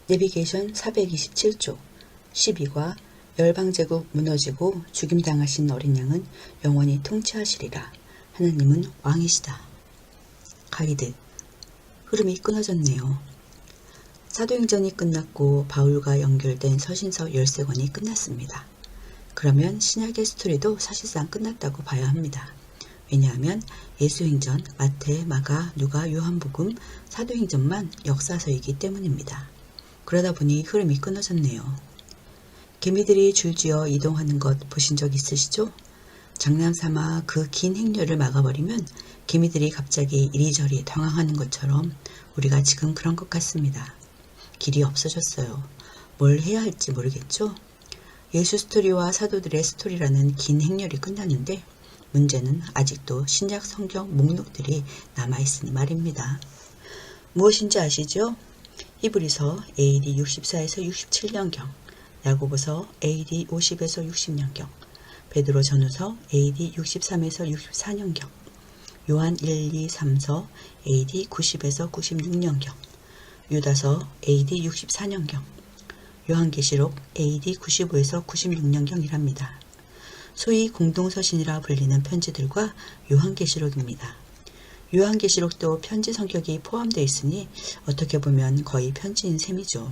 내비게이션 427쪽 12과 열방제국 무너지고 죽임당하신 어린 양은 영원히 통치하시리라. 하나님은 왕이시다. 가이드. 흐름이 끊어졌네요. 사도행전이 끝났고 바울과 연결된 서신서 13권이 끝났습니다. 그러면 신약의 스토리도 사실상 끝났다고 봐야 합니다. 왜냐하면 예수행전, 마태, 마가, 누가, 요한복음, 사도행전만 역사서이기 때문입니다. 그러다 보니 흐름이 끊어졌네요. 개미들이 줄지어 이동하는 것 보신 적 있으시죠? 장난삼아 그 긴 행렬을 막아버리면 개미들이 갑자기 이리저리 당황하는 것처럼 우리가 지금 그런 것 같습니다. 길이 없어졌어요. 뭘 해야 할지 모르겠죠? 예수 스토리와 사도들의 스토리라는 긴 행렬이 끝났는데 문제는 아직도 신약 성경 목록들이 남아있으니 말입니다. 무엇인지 아시죠? 히브리서 AD 64에서 67년경, 야고보서 AD 50에서 60년경, 베드로 전후서 AD 63에서 64년경, 요한 1, 2, 3서 AD 90에서 96년경, 유다서 AD 64년경, 요한계시록 AD 95에서 96년경이랍니다. 소위 공동서신이라 불리는 편지들과 요한계시록입니다. 요한계시록도 편지 성격이 포함되어 있으니 어떻게 보면 거의 편지인 셈이죠.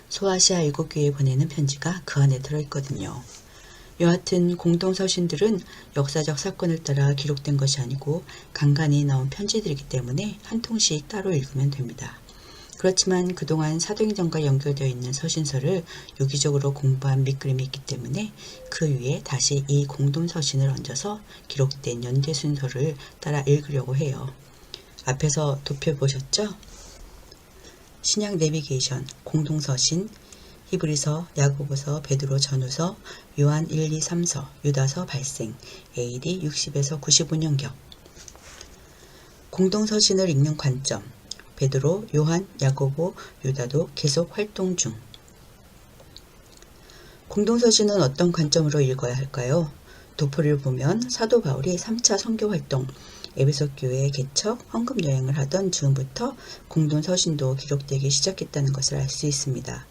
소아시아 7교회에 보내는 편지가 그 안에 들어있거든요. 여하튼 공동서신들은 역사적 사건을 따라 기록된 것이 아니고 간간히 나온 편지들이기 때문에 한 통씩 따로 읽으면 됩니다. 그렇지만 그동안 사도행전과 연결되어 있는 서신서를 유기적으로 공부한 밑그림이 있기 때문에 그 위에 다시 이 공동서신을 얹어서 기록된 연대 순서를 따라 읽으려고 해요. 앞에서 도표 보셨죠? 신약 내비게이션, 공동서신, 히브리서, 야고보서, 베드로 전후서, 요한 1, 2, 3서, 유다서 발생, AD 60에서 95년경. 공동서신을 읽는 관점. 베드로, 요한, 야고보, 유다도 계속 활동 중. 공동서신은 어떤 관점으로 읽어야 할까요? 도표를 보면 사도 바울이 3차 선교활동, 에베소 교회 개척, 헌금 여행을 하던 즈음부터 공동서신도 기록되기 시작했다는 것을 알 수 있습니다.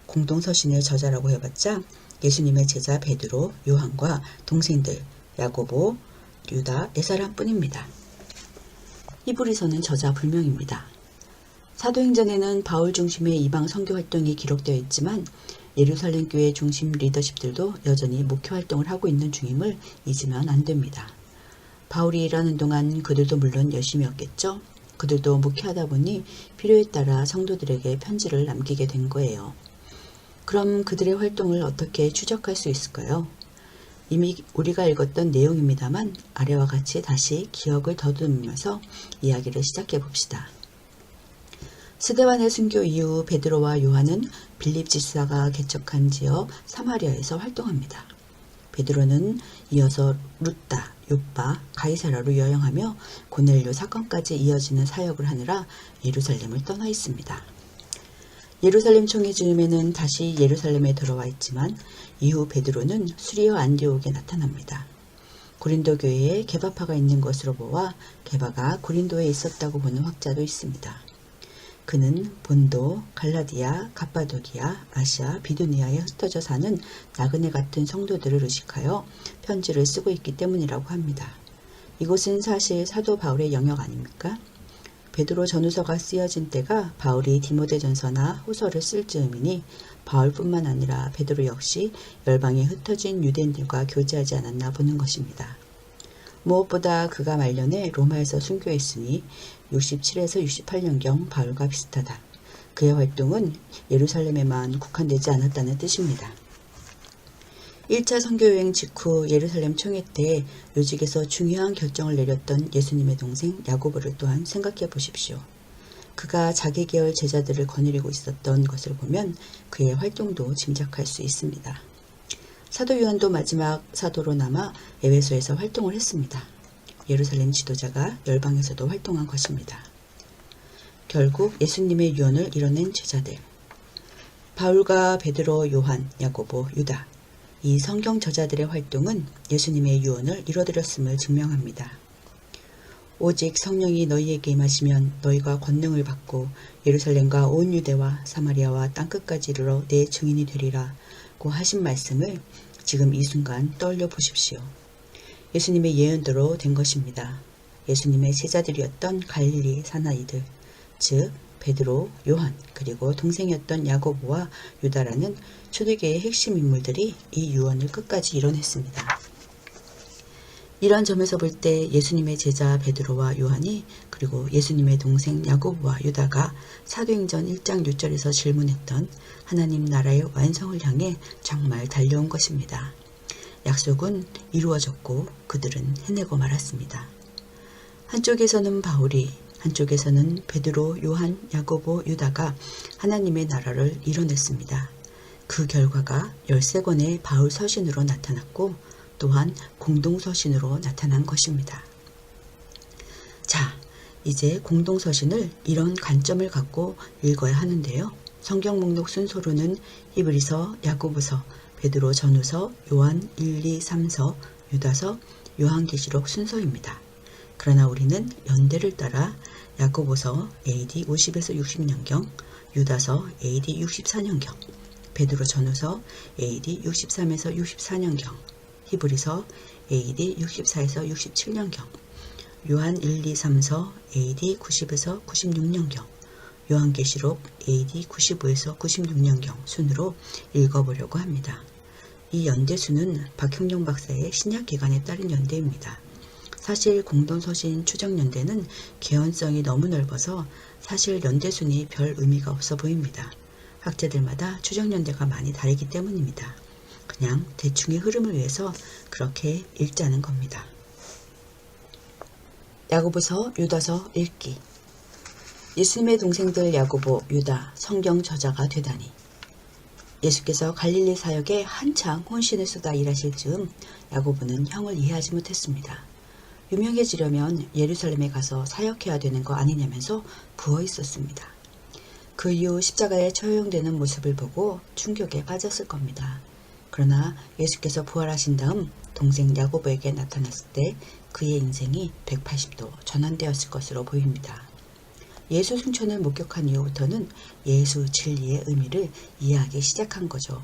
공동서신의 저자라고 해봤자 예수님의 제자 베드로, 요한과 동생들 야고보, 유다 4사람뿐입니다. 히브리서는 저자 불명입니다. 사도행전에는 바울 중심의 이방 선교활동이 기록되어 있지만 예루살렘 교회 중심 리더십들도 여전히 목회활동을 하고 있는 중임을 잊으면 안 됩니다. 바울이 일하는 동안 그들도 물론 열심히 했겠죠. 그들도 목회하다 보니 필요에 따라 성도들에게 편지를 남기게 된 거예요. 그럼 그들의 활동을 어떻게 추적할 수 있을까요? 이미 우리가 읽었던 내용입니다만 아래와 같이 다시 기억을 더듬으면서 이야기를 시작해 봅시다. 스데반의 순교 이후 베드로와 요한은 빌립 집사가 개척한 지역 사마리아에서 활동합니다. 베드로는 이어서 루따, 요빠, 가이사라로 여행하며 고넬료 사건까지 이어지는 사역을 하느라 예루살렘을 떠나 있습니다. 예루살렘 총회 즈음에는 다시 예루살렘에 들어와 있지만 이후 베드로는 수리어 안디옥에 나타납니다. 고린도 교회에 게바파가 있는 것으로 보아 게바가 고린도에 있었다고 보는 학자도 있습니다. 그는 본도, 갈라디아, 갑바도기아, 아시아, 비두니아에 흩어져 사는 나그네 같은 성도들을 의식하여 편지를 쓰고 있기 때문이라고 합니다. 이곳은 사실 사도 바울의 영역 아닙니까? 베드로 전후서가 쓰여진 때가 바울이 디모데전서나 후서를 쓸 즈음이니 바울뿐만 아니라 베드로 역시 열방에 흩어진 유대인들과 교제하지 않았나 보는 것입니다. 무엇보다 그가 말년에 로마에서 순교했으니 67에서 68년경 바울과 비슷하다. 그의 활동은 예루살렘에만 국한되지 않았다는 뜻입니다. 1차 선교여행 직후 예루살렘 총회 때 요직에서 중요한 결정을 내렸던 예수님의 동생 야고보를 또한 생각해 보십시오. 그가 자기 계열 제자들을 거느리고 있었던 것을 보면 그의 활동도 짐작할 수 있습니다. 사도 요한도 마지막 사도로 남아 에베소에서 활동을 했습니다. 예루살렘 지도자가 열방에서도 활동한 것입니다. 결국 예수님의 유언을 이뤄낸 제자들. 바울과 베드로, 요한, 야고보, 유다. 이 성경 저자들의 활동은 예수님의 유언을 이뤄드렸음을 증명합니다. 오직 성령이 너희에게 임하시면 너희가 권능을 받고 예루살렘과 온 유대와 사마리아와 땅끝까지 이르러 내 증인이 되리라고 하신 말씀을 지금 이 순간 떠올려 보십시오. 예수님의 예언대로 된 것입니다. 예수님의 제자들이었던 갈릴리 사나이들, 즉 베드로, 요한, 그리고 동생이었던 야고보와 유다라는 초대교회의 핵심 인물들이 이 유언을 끝까지 이뤄냈습니다. 이러한 점에서 볼 때 예수님의 제자 베드로와 요한이 그리고 예수님의 동생 야고보와 유다가 사도행전 1장 6절에서 질문했던 하나님 나라의 완성을 향해 정말 달려온 것입니다. 약속은 이루어졌고 그들은 해내고 말았습니다. 한쪽에서는 바울이, 한쪽에서는 베드로, 요한, 야고보, 유다가 하나님의 나라를 이뤄냈습니다. 그 결과가 13권의 바울 서신으로 나타났고 또한 공동서신으로 나타난 것입니다. 자, 이제 공동서신을 이런 관점을 갖고 읽어야 하는데요. 성경 목록 순서로는 히브리서, 야고보서, 베드로 전후서, 요한 1, 2, 3서, 유다서, 요한계시록 순서입니다. 그러나 우리는 연대를 따라 야고보서 AD 50에서 60년경, 유다서 AD 64년경, 베드로 전후서 AD 63에서 64년경, 히브리서 AD 64에서 67년경, 요한 1, 2, 3서 AD 90에서 96년경, 요한계시록 AD 95에서 96년경 순으로 읽어보려고 합니다. 이 연대수는 박형룡 박사의 신약기관에 따른 연대입니다. 사실 공동서신 추정연대는 개연성이 너무 넓어서 사실 연대순이 별 의미가 없어 보입니다. 학자들마다 추정연대가 많이 다르기 때문입니다. 그냥 대충의 흐름을 위해서 그렇게 읽자는 겁니다. 야고보서, 유다서 읽기. 예수님의 동생들 야고보, 유다, 성경 저자가 되다니. 예수께서 갈릴리 사역에 한창 혼신을 쏟아 일하실 즈음 야고보는 형을 이해하지 못했습니다. 유명해지려면 예루살렘에 가서 사역해야 되는 거 아니냐면서 부어 있었습니다. 그 이후 십자가에 처형되는 모습을 보고 충격에 빠졌을 겁니다. 그러나 예수께서 부활하신 다음 동생 야고보에게 나타났을 때 그의 인생이 180도 전환되었을 것으로 보입니다. 예수 승천을 목격한 이후부터는 예수 진리의 의미를 이해하기 시작한 거죠.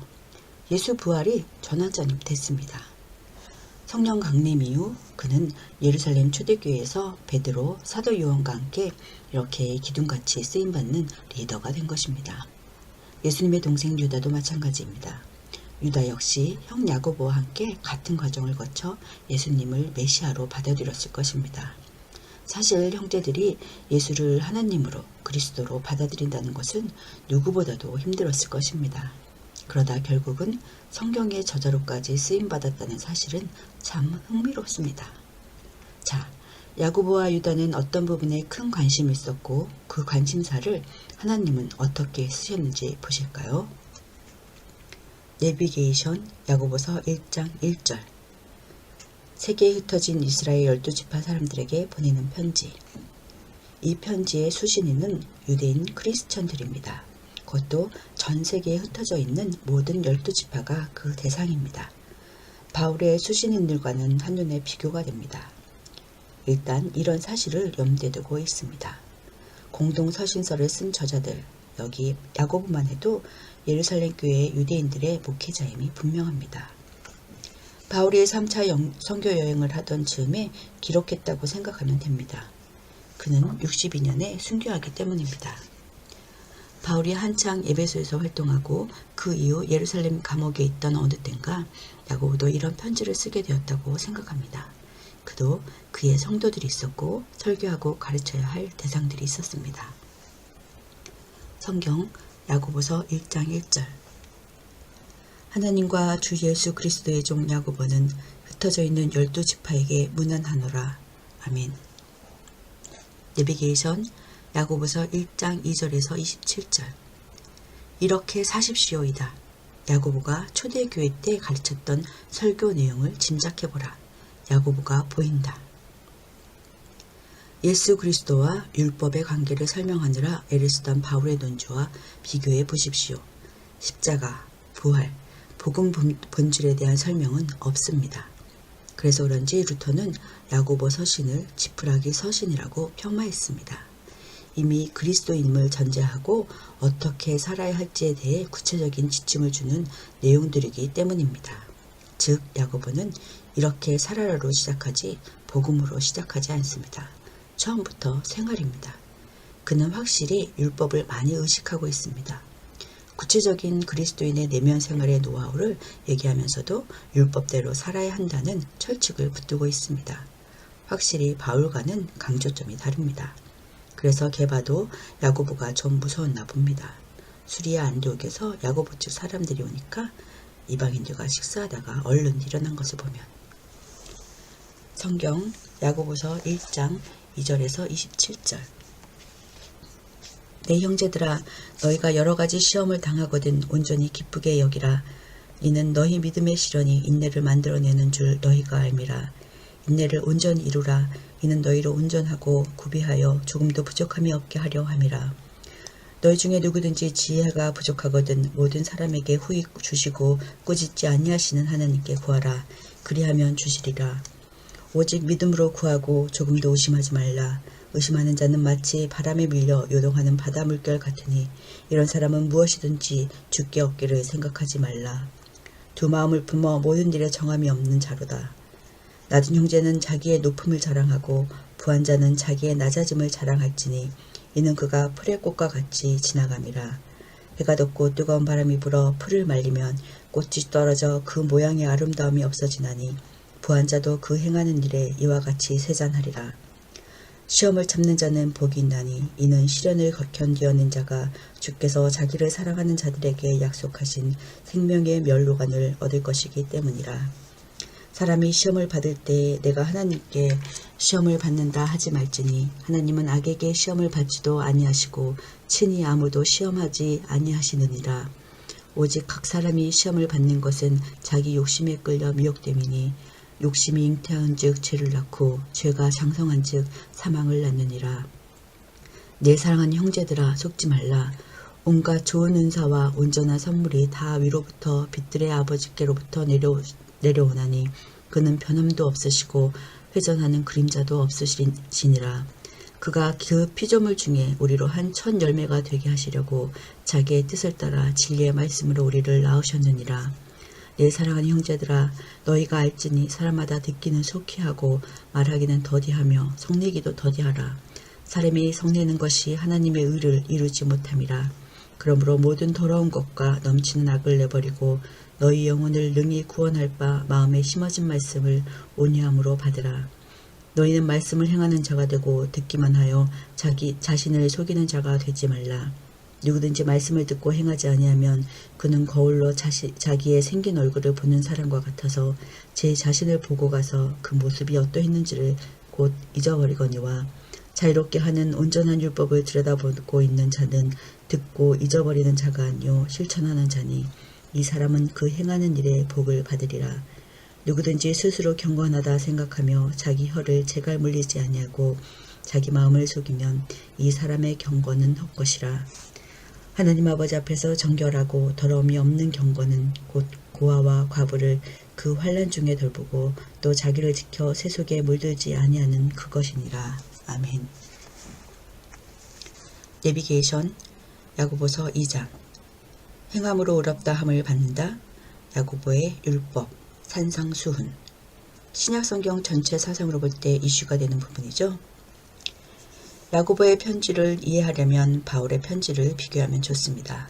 예수 부활이 전환점이 됐습니다. 성령 강림 이후 그는 예루살렘 초대교회에서 베드로, 사도 요한과 함께 이렇게 기둥같이 쓰임받는 리더가 된 것입니다. 예수님의 동생 유다도 마찬가지입니다. 유다 역시 형 야고보와 함께 같은 과정을 거쳐 예수님을 메시아로 받아들였을 것입니다. 사실 형제들이 예수를 하나님으로 그리스도로 받아들인다는 것은 누구보다도 힘들었을 것입니다. 그러다 결국은 성경의 저자로까지 쓰임받았다는 사실은 참 흥미롭습니다. 자, 야고보와 유다는 어떤 부분에 큰 관심이 있었고 그 관심사를 하나님은 어떻게 쓰셨는지 보실까요? 내비게이션 야고보서 1장 1절. 세계에 흩어진 이스라엘 12지파 사람들에게 보내는 편지. 이 편지의 수신인은 유대인 크리스천들입니다. 그것도 전 세계에 흩어져 있는 모든 12지파가 그 대상입니다. 바울의 수신인들과는 한눈에 비교가 됩니다. 일단 이런 사실을 염두에 두고 있습니다. 공동서신서를 쓴 저자들, 여기 야고보만 해도 예루살렘 교회의 유대인들의 목회자임이 분명합니다. 바울이 3차 선교 여행을 하던 즈음에 기록했다고 생각하면 됩니다. 그는 62년에 순교하기 때문입니다. 바울이 한창 에베소에서 활동하고 그 이후 예루살렘 감옥에 있던 어느 땐가 야고보도 이런 편지를 쓰게 되었다고 생각합니다. 그도 그의 성도들이 있었고 설교하고 가르쳐야 할 대상들이 있었습니다. 성경 야고보서 1장 1절. 하나님과 주 예수 그리스도의 종 야고보는 흩어져 있는 12지파에게 문안하노라. 아멘. 내비게이션 야고보서 1장 2절에서 27절. 이렇게 사십시오이다. 야고보가 초대교회 때 가르쳤던 설교 내용을 짐작해보라. 야고보가 보인다. 예수 그리스도와 율법의 관계를 설명하느라 애를 쓰던 바울의 논조와 비교해 보십시오. 십자가, 부활, 복음 본질에 대한 설명은 없습니다. 그래서 그런지 루터는 야고보 서신을 지푸라기 서신이라고 폄하했습니다. 이미 그리스도인임을 전제하고 어떻게 살아야 할지에 대해 구체적인 지침을 주는 내용들이기 때문입니다. 즉 야고보는 이렇게 살아라로 시작하지 복음으로 시작하지 않습니다. 처음부터 생활입니다. 그는 확실히 율법을 많이 의식하고 있습니다. 구체적인 그리스도인의 내면 생활의 노하우를 얘기하면서도 율법대로 살아야 한다는 철칙을 붙들고 있습니다. 확실히 바울과는 강조점이 다릅니다. 그래서 게바도 야고보가 좀 무서웠나 봅니다. 수리아 안디옥에서 야고보 쪽 사람들이 오니까 이방인들과 식사하다가 얼른 일어난 것을 보면 성경 야고보서 1장 2절에서 27절 내 형제들아 너희가 여러가지 시험을 당하거든 온전히 기쁘게 여기라. 이는 너희 믿음의 시련이 인내를 만들어내는 줄 너희가 알미라. 인내를 온전히 이루라. 이는 너희를 온전하고 구비하여 조금도 부족함이 없게 하려 함이라. 너희 중에 누구든지 지혜가 부족하거든 모든 사람에게 후히 주시고 꾸짖지 아니하시는 하나님께 구하라. 그리하면 주시리라. 오직 믿음으로 구하고 조금도 의심하지 말라. 의심하는 자는 마치 바람에 밀려 요동하는 바다 물결 같으니 이런 사람은 무엇이든지 주께 얻기를 생각하지 말라. 두 마음을 품어 모든 일에 정함이 없는 자로다. 낮은 형제는 자기의 높음을 자랑하고 부한 자는 자기의 낮아짐을 자랑할지니 이는 그가 풀의 꽃과 같이 지나감이라. 해가 덥고 뜨거운 바람이 불어 풀을 말리면 꽃이 떨어져 그 모양의 아름다움이 없어지나니 부한 자도 그 행하는 일에 이와 같이 세잔하리라. 시험을 참는 자는 복이 있나니 이는 시련을 견디어낸 자가 주께서 자기를 사랑하는 자들에게 약속하신 생명의 멸로관을 얻을 것이기 때문이라. 사람이 시험을 받을 때 내가 하나님께 시험을 받는다 하지 말지니 하나님은 악에게 시험을 받지도 아니하시고 친히 아무도 시험하지 아니하시느니라. 오직 각 사람이 시험을 받는 것은 자기 욕심에 끌려 미혹됨이니 욕심이 잉태한즉 죄를 낳고 죄가 장성한즉 사망을 낳느니라. 내 사랑하는 형제들아 속지 말라. 온갖 좋은 은사와 온전한 선물이 다 위로부터 빛들의 아버지께로부터 내려오나니 그는 변함도 없으시고 회전하는 그림자도 없으시니라. 그가 그 피조물 중에 우리로 한 첫 열매가 되게 하시려고 자기의 뜻을 따라 진리의 말씀으로 우리를 낳으셨느니라. 내 사랑하는 형제들아 너희가 알지니 사람마다 듣기는 속히 하고 말하기는 더디하며 성내기도 더디하라. 사람이 성내는 것이 하나님의 의를 이루지 못함이라. 그러므로 모든 더러운 것과 넘치는 악을 내버리고 너희 영혼을 능히 구원할 바 마음에 심어진 말씀을 온유함으로 받으라. 너희는 말씀을 행하는 자가 되고 듣기만 하여 자신을 속이는 자가 되지 말라. 누구든지 말씀을 듣고 행하지 아니하면 그는 거울로 자기의 생긴 얼굴을 보는 사람과 같아서 제 자신을 보고 가서 그 모습이 어떠했는지를 곧 잊어버리거니와 자유롭게 하는 온전한 율법을 들여다보고 있는 자는 듣고 잊어버리는 자가 아니요 실천하는 자니 이 사람은 그 행하는 일에 복을 받으리라. 누구든지 스스로 경건하다 생각하며 자기 혀를 제갈 물리지 아니하고 자기 마음을 속이면 이 사람의 경건은 헛것이라. 하나님 아버지 앞에서 정결하고 더러움이 없는 경건은 곧 고아와 과부를 그 환난 중에 돌보고 또 자기를 지켜 새 속에 물들지 아니하는 그것이니라. 아멘. 내비게이션 야고보서 2장 행함으로 의롭다 함을 받는다. 야고보의 율법 산상수훈 신약성경 전체 사상으로 볼 때 이슈가 되는 부분이죠. 야고보의 편지를 이해하려면 바울의 편지를 비교하면 좋습니다.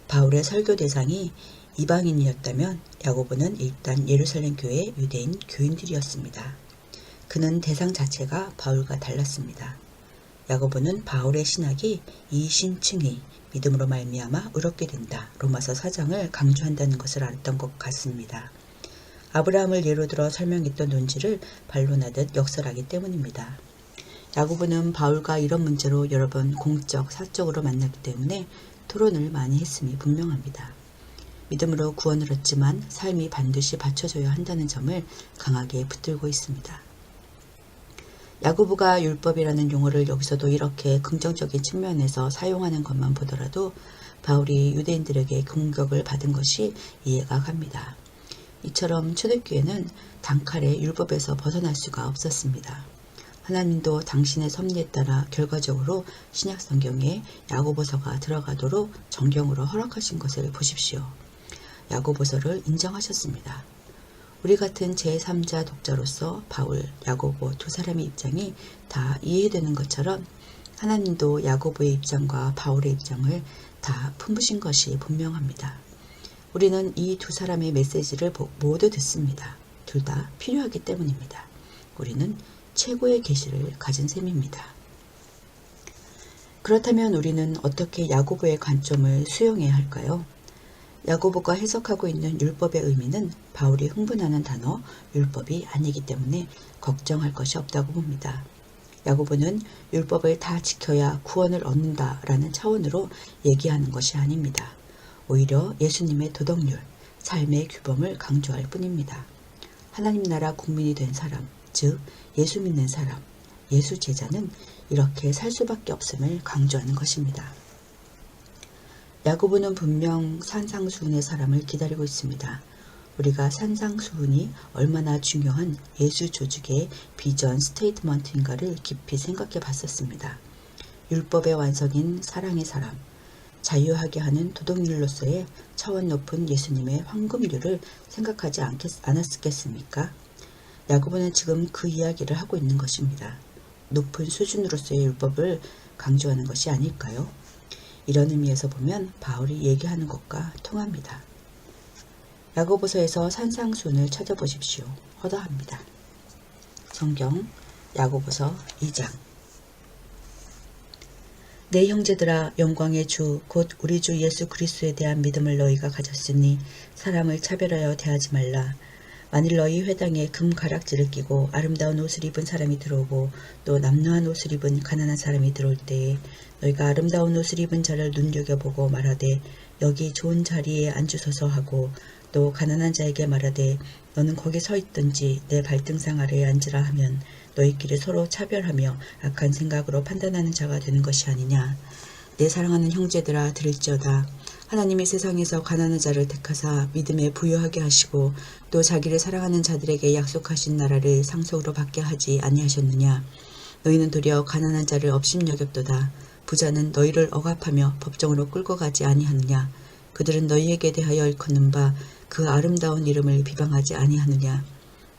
바울의 설교 대상이 이방인이었다면 야고보는 일단 예루살렘 교회의 유대인 교인들이었습니다. 그는 대상 자체가 바울과 달랐습니다. 야고보는 바울의 신학이 이신칭의 믿음으로 말미암아 의롭게 된다. 로마서 4장을 강조한다는 것을 알았던 것 같습니다. 아브라함을 예로 들어 설명했던 논지를 반론하듯 역설하기 때문입니다. 야고보는 바울과 이런 문제로 여러 번 공적, 사적으로 만났기 때문에 토론을 많이 했음이 분명합니다. 믿음으로 구원을 얻지만 삶이 반드시 받쳐줘야 한다는 점을 강하게 붙들고 있습니다. 야고보가 율법이라는 용어를 여기서도 이렇게 긍정적인 측면에서 사용하는 것만 보더라도 바울이 유대인들에게 공격을 받은 것이 이해가 갑니다. 이처럼 초대교회는 단칼에 율법에서 벗어날 수가 없었습니다. 하나님도 당신의 섭리에 따라 결과적으로 신약성경에 야고보서가 들어가도록 정경으로 허락하신 것을 보십시오. 야고보서를 인정하셨습니다. 우리 같은 제3자 독자로서 바울, 야고보 두 사람의 입장이 다 이해되는 것처럼 하나님도 야고보의 입장과 바울의 입장을 다 품으신 것이 분명합니다. 우리는 이 두 사람의 메시지를 모두 듣습니다. 둘 다 필요하기 때문입니다. 우리는 최고의 계시를 가진 셈입니다. 그렇다면 우리는 어떻게 야고보의 관점을 수용해야 할까요? 야고보가 해석하고 있는 율법의 의미는 바울이 흥분하는 단어 율법이 아니기 때문에 걱정할 것이 없다고 봅니다. 야고보는 율법을 다 지켜야 구원을 얻는다라는 차원으로 얘기하는 것이 아닙니다. 오히려 예수님의 도덕률, 삶의 규범을 강조할 뿐입니다. 하나님 나라 국민이 된 사람, 즉 예수 믿는 사람, 예수 제자는 이렇게 살 수밖에 없음을 강조하는 것입니다. 야고보는 분명 산상수훈의 사람을 기다리고 있습니다. 우리가 산상수훈이 얼마나 중요한 예수 조직의 비전 스테이트먼트인가를 깊이 생각해 봤었습니다. 율법의 완성인 사랑의 사람, 자유하게 하는 도덕률로서의 차원 높은 예수님의 황금률을 생각하지 않았겠습니까? 야고보는 지금 그 이야기를 하고 있는 것입니다. 높은 수준으로서의 율법을 강조하는 것이 아닐까요? 이런 의미에서 보면 바울이 얘기하는 것과 통합니다. 야고보서에서 산상수훈을 찾아보십시오. 허다합니다. 성경 야고보서 2장. 내 형제들아, 영광의 주 곧 우리 주 예수 그리스도에 대한 믿음을 너희가 가졌으니 사람을 차별하여 대하지 말라. 만일 너희 회당에 금 가락지를 끼고 아름다운 옷을 입은 사람이 들어오고 또 남루한 옷을 입은 가난한 사람이 들어올 때에 너희가 아름다운 옷을 입은 자를 눈여겨보고 말하되 여기 좋은 자리에 앉으소서 하고 또 가난한 자에게 말하되 너는 거기 서 있든지 내 발등상 아래에 앉으라 하면 너희끼리 서로 차별하며 악한 생각으로 판단하는 자가 되는 것이 아니냐. 내 사랑하는 형제들아, 들을지어다. 하나님이 세상에서 가난한 자를 택하사 믿음에 부유하게 하시고 또 자기를 사랑하는 자들에게 약속하신 나라를 상속으로 받게 하지 아니하셨느냐. 너희는 도리어 가난한 자를 업신여겼도다. 부자는 너희를 억압하며 법정으로 끌고 가지 아니하느냐. 그들은 너희에게 대하여 일컫는 바 그 아름다운 이름을 비방하지 아니하느냐.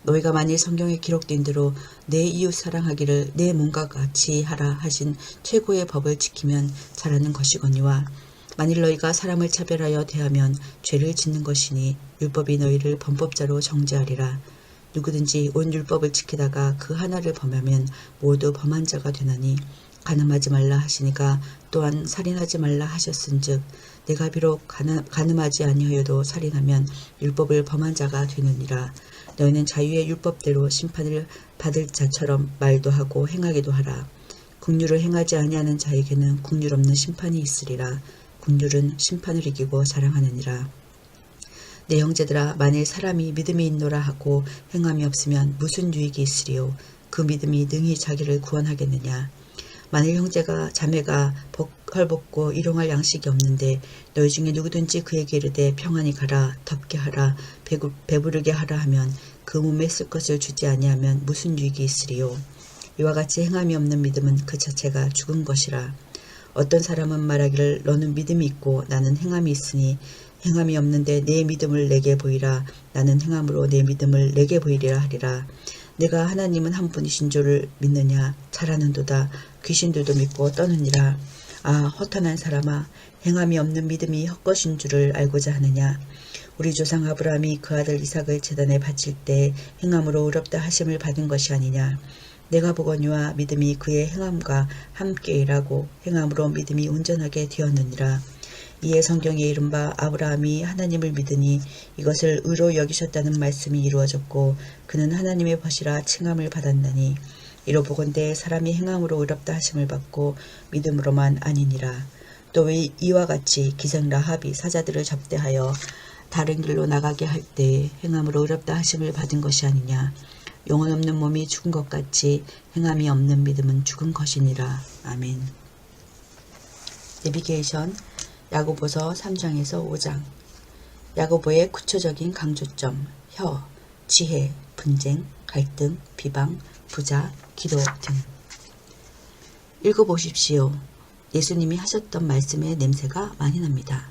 너희가 만일 성경에 기록된 대로 내 이웃 사랑하기를 내 몸과 같이 하라 하신 최고의 법을 지키면 잘하는 것이거니와 만일 너희가 사람을 차별하여 대하면 죄를 짓는 것이니 율법이 너희를 범법자로 정죄하리라. 누구든지 온 율법을 지키다가 그 하나를 범하면 모두 범한 자가 되나니 간음하지 말라 하시니가 또한 살인하지 말라 하셨은즉 내가 비록 간음하지 아니하여도 살인하면 율법을 범한 자가 되느니라. 너희는 자유의 율법대로 심판을 받을 자처럼 말도 하고 행하기도 하라. 긍휼을 행하지 아니하는 자에게는 긍휼 없는 심판이 있으리라. 긍휼은 심판을 이기고 자랑하느니라. 내 형제들아, 만일 사람이 믿음이 있노라 하고 행함이 없으면 무슨 유익이 있으리요. 그 믿음이 능히 자기를 구원하겠느냐. 만일 형제가 자매가 헐벗고 일용할 양식이 없는데 너희 중에 누구든지 그에게 이르되 평안히 가라, 덥게 하라, 배부르게 하라 하면 그 몸에 쓸 것을 주지 아니하면 무슨 유익이 있으리요. 이와 같이 행함이 없는 믿음은 그 자체가 죽은 것이라. 어떤 사람은 말하기를 너는 믿음이 있고 나는 행함이 있으니 행함이 없는데 내 믿음을 내게 보이라. 나는 행함으로 내 믿음을 내게 보이리라 하리라. 내가 하나님은 한 분이신 줄을 믿느냐. 잘하는도다. 귀신들도 믿고 떠느니라. 아, 허탄한 사람아, 행함이 없는 믿음이 헛것인 줄을 알고자 하느냐. 우리 조상 아브라함이 그 아들 이삭을 제단에 바칠 때 행함으로 의롭다 하심을 받은 것이 아니냐. 내가 보거니와 믿음이 그의 행함과 함께 일하고 행함으로 믿음이 온전하게 되었느니라. 이에 성경에 이른바 아브라함이 하나님을 믿으니 이것을 의로 여기셨다는 말씀이 이루어졌고 그는 하나님의 벗이라 칭함을 받았나니 이로 보건대 사람이 행함으로 의롭다 하심을 받고 믿음으로만 아니니라. 또 왜 이와 같이 기생 라합이 사자들을 접대하여 다른 길로 나가게 할 때 행함으로 의롭다 하심을 받은 것이 아니냐. 영혼 없는 몸이 죽은 것 같이 행함이 없는 믿음은 죽은 것이니라. 아멘. 내비게이션 야고보서 3장에서 5장. 야고보의 구체적인 강조점. 혀, 지혜, 분쟁, 갈등, 비방, 부자, 기도 등. 읽어보십시오. 예수님이 하셨던 말씀의 냄새가 많이 납니다.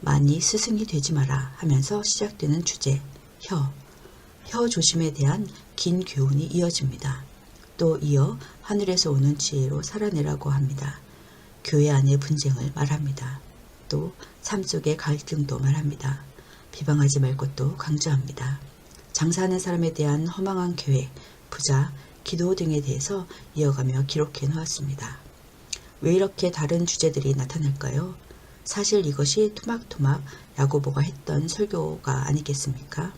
많이 스승이 되지 마라 하면서 시작되는 주제, 혀 조심에 대한 긴 교훈이 이어집니다. 또 이어 하늘에서 오는 지혜로 살아내라고 합니다. 교회 안의 분쟁을 말합니다. 또 삶 속의 갈등도 말합니다. 비방하지 말 것도 강조합니다. 장사하는 사람에 대한 허망한 계획, 부자, 기도 등에 대해서 이어가며 기록해 놓았습니다. 왜 이렇게 다른 주제들이 나타날까요? 사실 이것이 토막토막 야고보가 했던 설교가 아니겠습니까?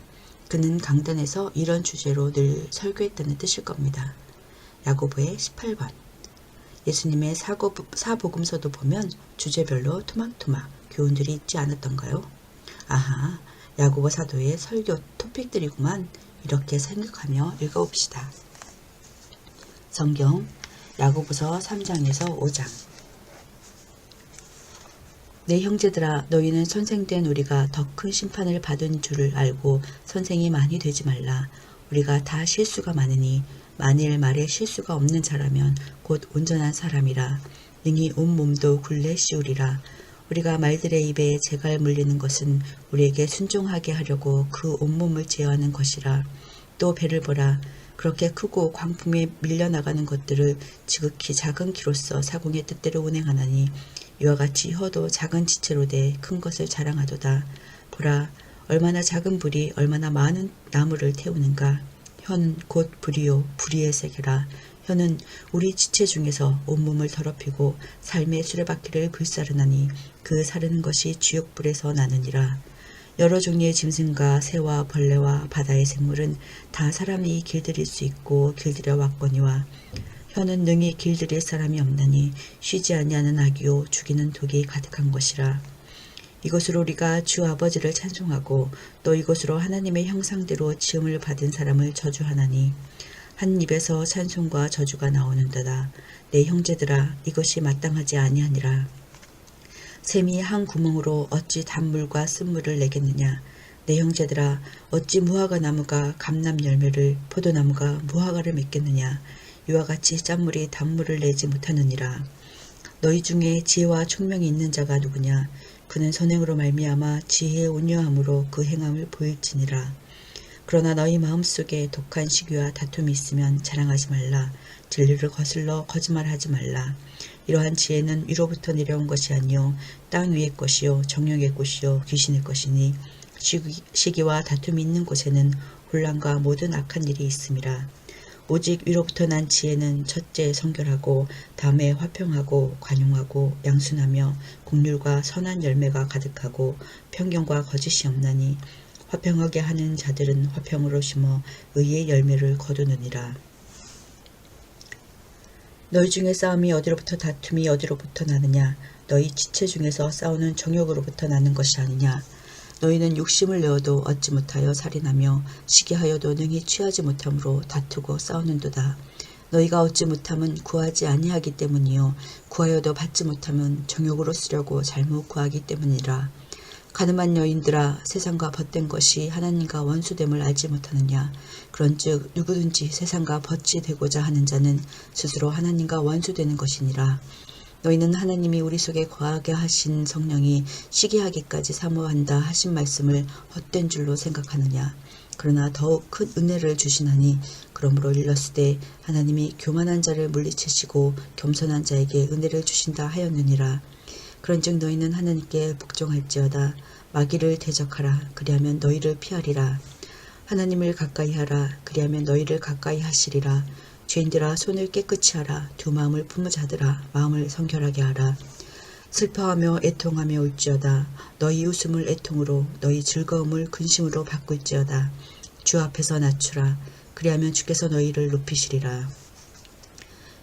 그는 강단에서 이런 주제로 늘 설교했다는 뜻일 겁니다. 야고보의 18번. 예수님의 사복음서도 보면 주제별로 토막토막 교훈들이 있지 않았던가요? 아하, 야고보 사도의 설교 토픽들이구만. 이렇게 생각하며 읽어봅시다. 성경 야고보서 3장에서 5장. 내 형제들아, 너희는 선생된 우리가 더 큰 심판을 받은 줄을 알고 선생이 많이 되지 말라. 우리가 다 실수가 많으니 만일 말에 실수가 없는 자라면 곧 온전한 사람이라. 능히 온 몸도 굴레 씌우리라. 우리가 말들의 입에 재갈 물리는 것은 우리에게 순종하게 하려고 그 온몸을 제어하는 것이라. 또 배를 보라. 그렇게 크고 광풍에 밀려나가는 것들을 지극히 작은 키로서 사공의 뜻대로 운행하나니 이와 같이 혀도 작은 지체로 돼 큰 것을 자랑하도다. 보라, 얼마나 작은 불이 얼마나 많은 나무를 태우는가. 혀는 곧 불이요 불의의 세계라. 혀는 우리 지체 중에서 온몸을 더럽히고 삶의 수레바퀴를 불사르나니 그 사르는 것이 지옥불에서 나느니라. 여러 종류의 짐승과 새와 벌레와 바다의 생물은 다 사람이 길들일 수 있고 길들여 왔거니와 혀는 능히 길들일 사람이 없나니 쉬지 아니하는 악이요 죽이는 독이 가득한 것이라. 이것으로 우리가 주 아버지를 찬송하고 또 이것으로 하나님의 형상대로 지음을 받은 사람을 저주하나니 한 입에서 찬송과 저주가 나오는도다. 내 형제들아, 이것이 마땅하지 아니하니라. 샘이 한 구멍으로 어찌 단물과 쓴물을 내겠느냐. 내 형제들아, 어찌 무화과 나무가 감람 열매를 포도나무가 무화과를 맺겠느냐. 이와 같이 짠물이 단물을 내지 못하느니라. 너희 중에 지혜와 총명이 있는 자가 누구냐. 그는 선행으로 말미암아 지혜의 온유함으로 그 행함을 보일지니라. 그러나 너희 마음속에 독한 시기와 다툼이 있으면 자랑하지 말라. 진리를 거슬러 거짓말하지 말라. 이러한 지혜는 위로부터 내려온 것이 아니요 땅 위의 것이요 정욕의 것이요 귀신의 것이니 시기와 다툼이 있는 곳에는 혼란과 모든 악한 일이 있음이라. 오직 위로부터 난 지혜는 첫째 성결하고 다음에 화평하고 관용하고 양순하며 긍휼과 선한 열매가 가득하고 편견과 거짓이 없나니 화평하게 하는 자들은 화평으로 심어 의의 열매를 거두느니라. 너희 중에 싸움이 어디로부터 다툼이 어디로부터 나느냐. 너희 지체 중에서 싸우는 정욕으로부터 나는 것이 아니냐. 너희는 욕심을 내어도 얻지 못하여 살인하며 시기하여도 능히 취하지 못함으로 다투고 싸우는도다. 너희가 얻지 못함은 구하지 아니하기 때문이요 구하여도 받지 못함은 정욕으로 쓰려고 잘못 구하기 때문이라. 가늠한 여인들아, 세상과 벗된 것이 하나님과 원수됨을 알지 못하느냐. 그런즉 누구든지 세상과 벗이 되고자 하는 자는 스스로 하나님과 원수되는 것이니라. 너희는 하나님이 우리 속에 거하게 하신 성령이 시기하기까지 사모한다 하신 말씀을 헛된 줄로 생각하느냐. 그러나 더욱 큰 은혜를 주시나니 그러므로 일렀으되 하나님이 교만한 자를 물리치시고 겸손한 자에게 은혜를 주신다 하였느니라. 그런즉 너희는 하나님께 복종할지어다. 마귀를 대적하라. 그리하면 너희를 피하리라. 하나님을 가까이 하라. 그리하면 너희를 가까이 하시리라. 죄인들아, 손을 깨끗이 하라. 두 마음을 품은 자들아, 마음을 성결하게 하라. 슬퍼하며 애통하며 울지어다. 너희 웃음을 애통으로 너희 즐거움을 근심으로 바꿀지어다. 주 앞에서 낮추라. 그리하면 주께서 너희를 높이시리라.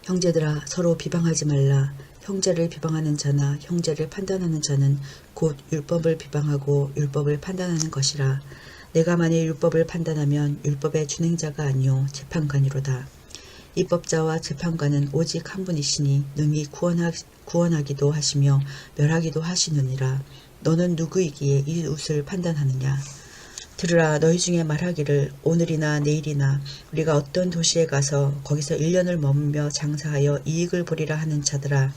형제들아, 서로 비방하지 말라. 형제를 비방하는 자나 형제를 판단하는 자는 곧 율법을 비방하고 율법을 판단하는 것이라. 내가 만일 율법을 판단하면 율법의 준행자가 아니요 재판관이로다. 입법자와 재판관은 오직 한 분이시니 능히 구원하기도 하시며 멸하기도 하시느니라. 너는 누구이기에 이웃을 판단하느냐. 들으라 너희 중에 말하기를 오늘이나 내일이나 우리가 어떤 도시에 가서 거기서 1년을 머물며 장사하여 이익을 보리라 하는 자들아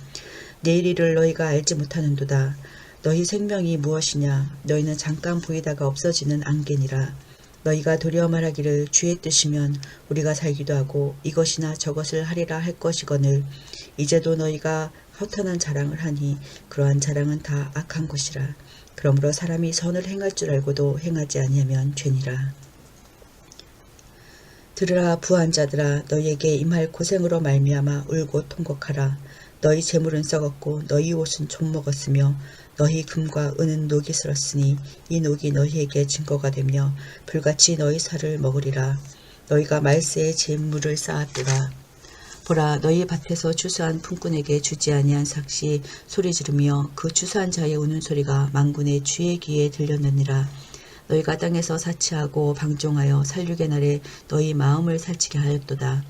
내일 일을 너희가 알지 못하는도다. 너희 생명이 무엇이냐 너희는 잠깐 보이다가 없어지는 안개니라. 너희가 도리어 말하기를 주의 뜻이면 우리가 살기도 하고 이것이나 저것을 하리라 할 것이거늘 이제도 너희가 허탄한 자랑을 하니 그러한 자랑은 다 악한 것이라. 그러므로 사람이 선을 행할 줄 알고도 행하지 아니하면 죄니라. 들으라 부한 자들아 너희에게 임할 고생으로 말미암아 울고 통곡하라. 너희 재물은 썩었고 너희 옷은 좀 먹었으며 너희 금과 은은 녹이 슬었으니 이 녹이 너희에게 증거가 되며 불같이 너희 살을 먹으리라. 너희가 말세에 재물을 쌓았도다. 보라 너희 밭에서 추수한 품꾼에게 주지 아니한 삭시 소리 지르며 그 추수한 자의 우는 소리가 만군의 주의 귀에 들렸느니라. 너희가 땅에서 사치하고 방종하여 살육의 날에 너희 마음을 살찌게 하였도다.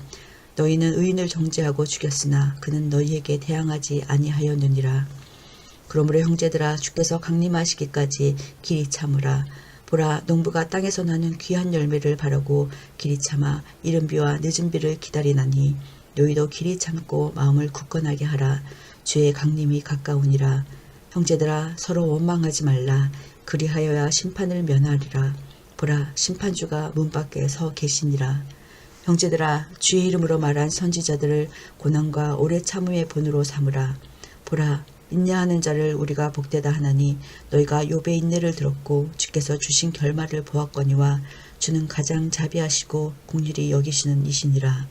너희는 의인을 정죄하고 죽였으나 그는 너희에게 대항하지 아니하였느니라. 그러므로 형제들아 주께서 강림하시기까지 길이 참으라. 보라 농부가 땅에서 나는 귀한 열매를 바라고 길이 참아 이른 비와 늦은 비를 기다리나니 너희도 길이 참고 마음을 굳건하게 하라. 주의 강림이 가까우니라. 형제들아 서로 원망하지 말라. 그리하여야 심판을 면하리라. 보라 심판주가 문 밖에 서 계시니라. 형제들아 주의 이름으로 말한 선지자들을 고난과 오래 참음의 본으로 삼으라. 보라 인내하는 자를 우리가 복되다 하나니 너희가 욥의 인내를 들었고 주께서 주신 결말을 보았거니와 주는 가장 자비하시고 긍휼히 여기시는 이시니라.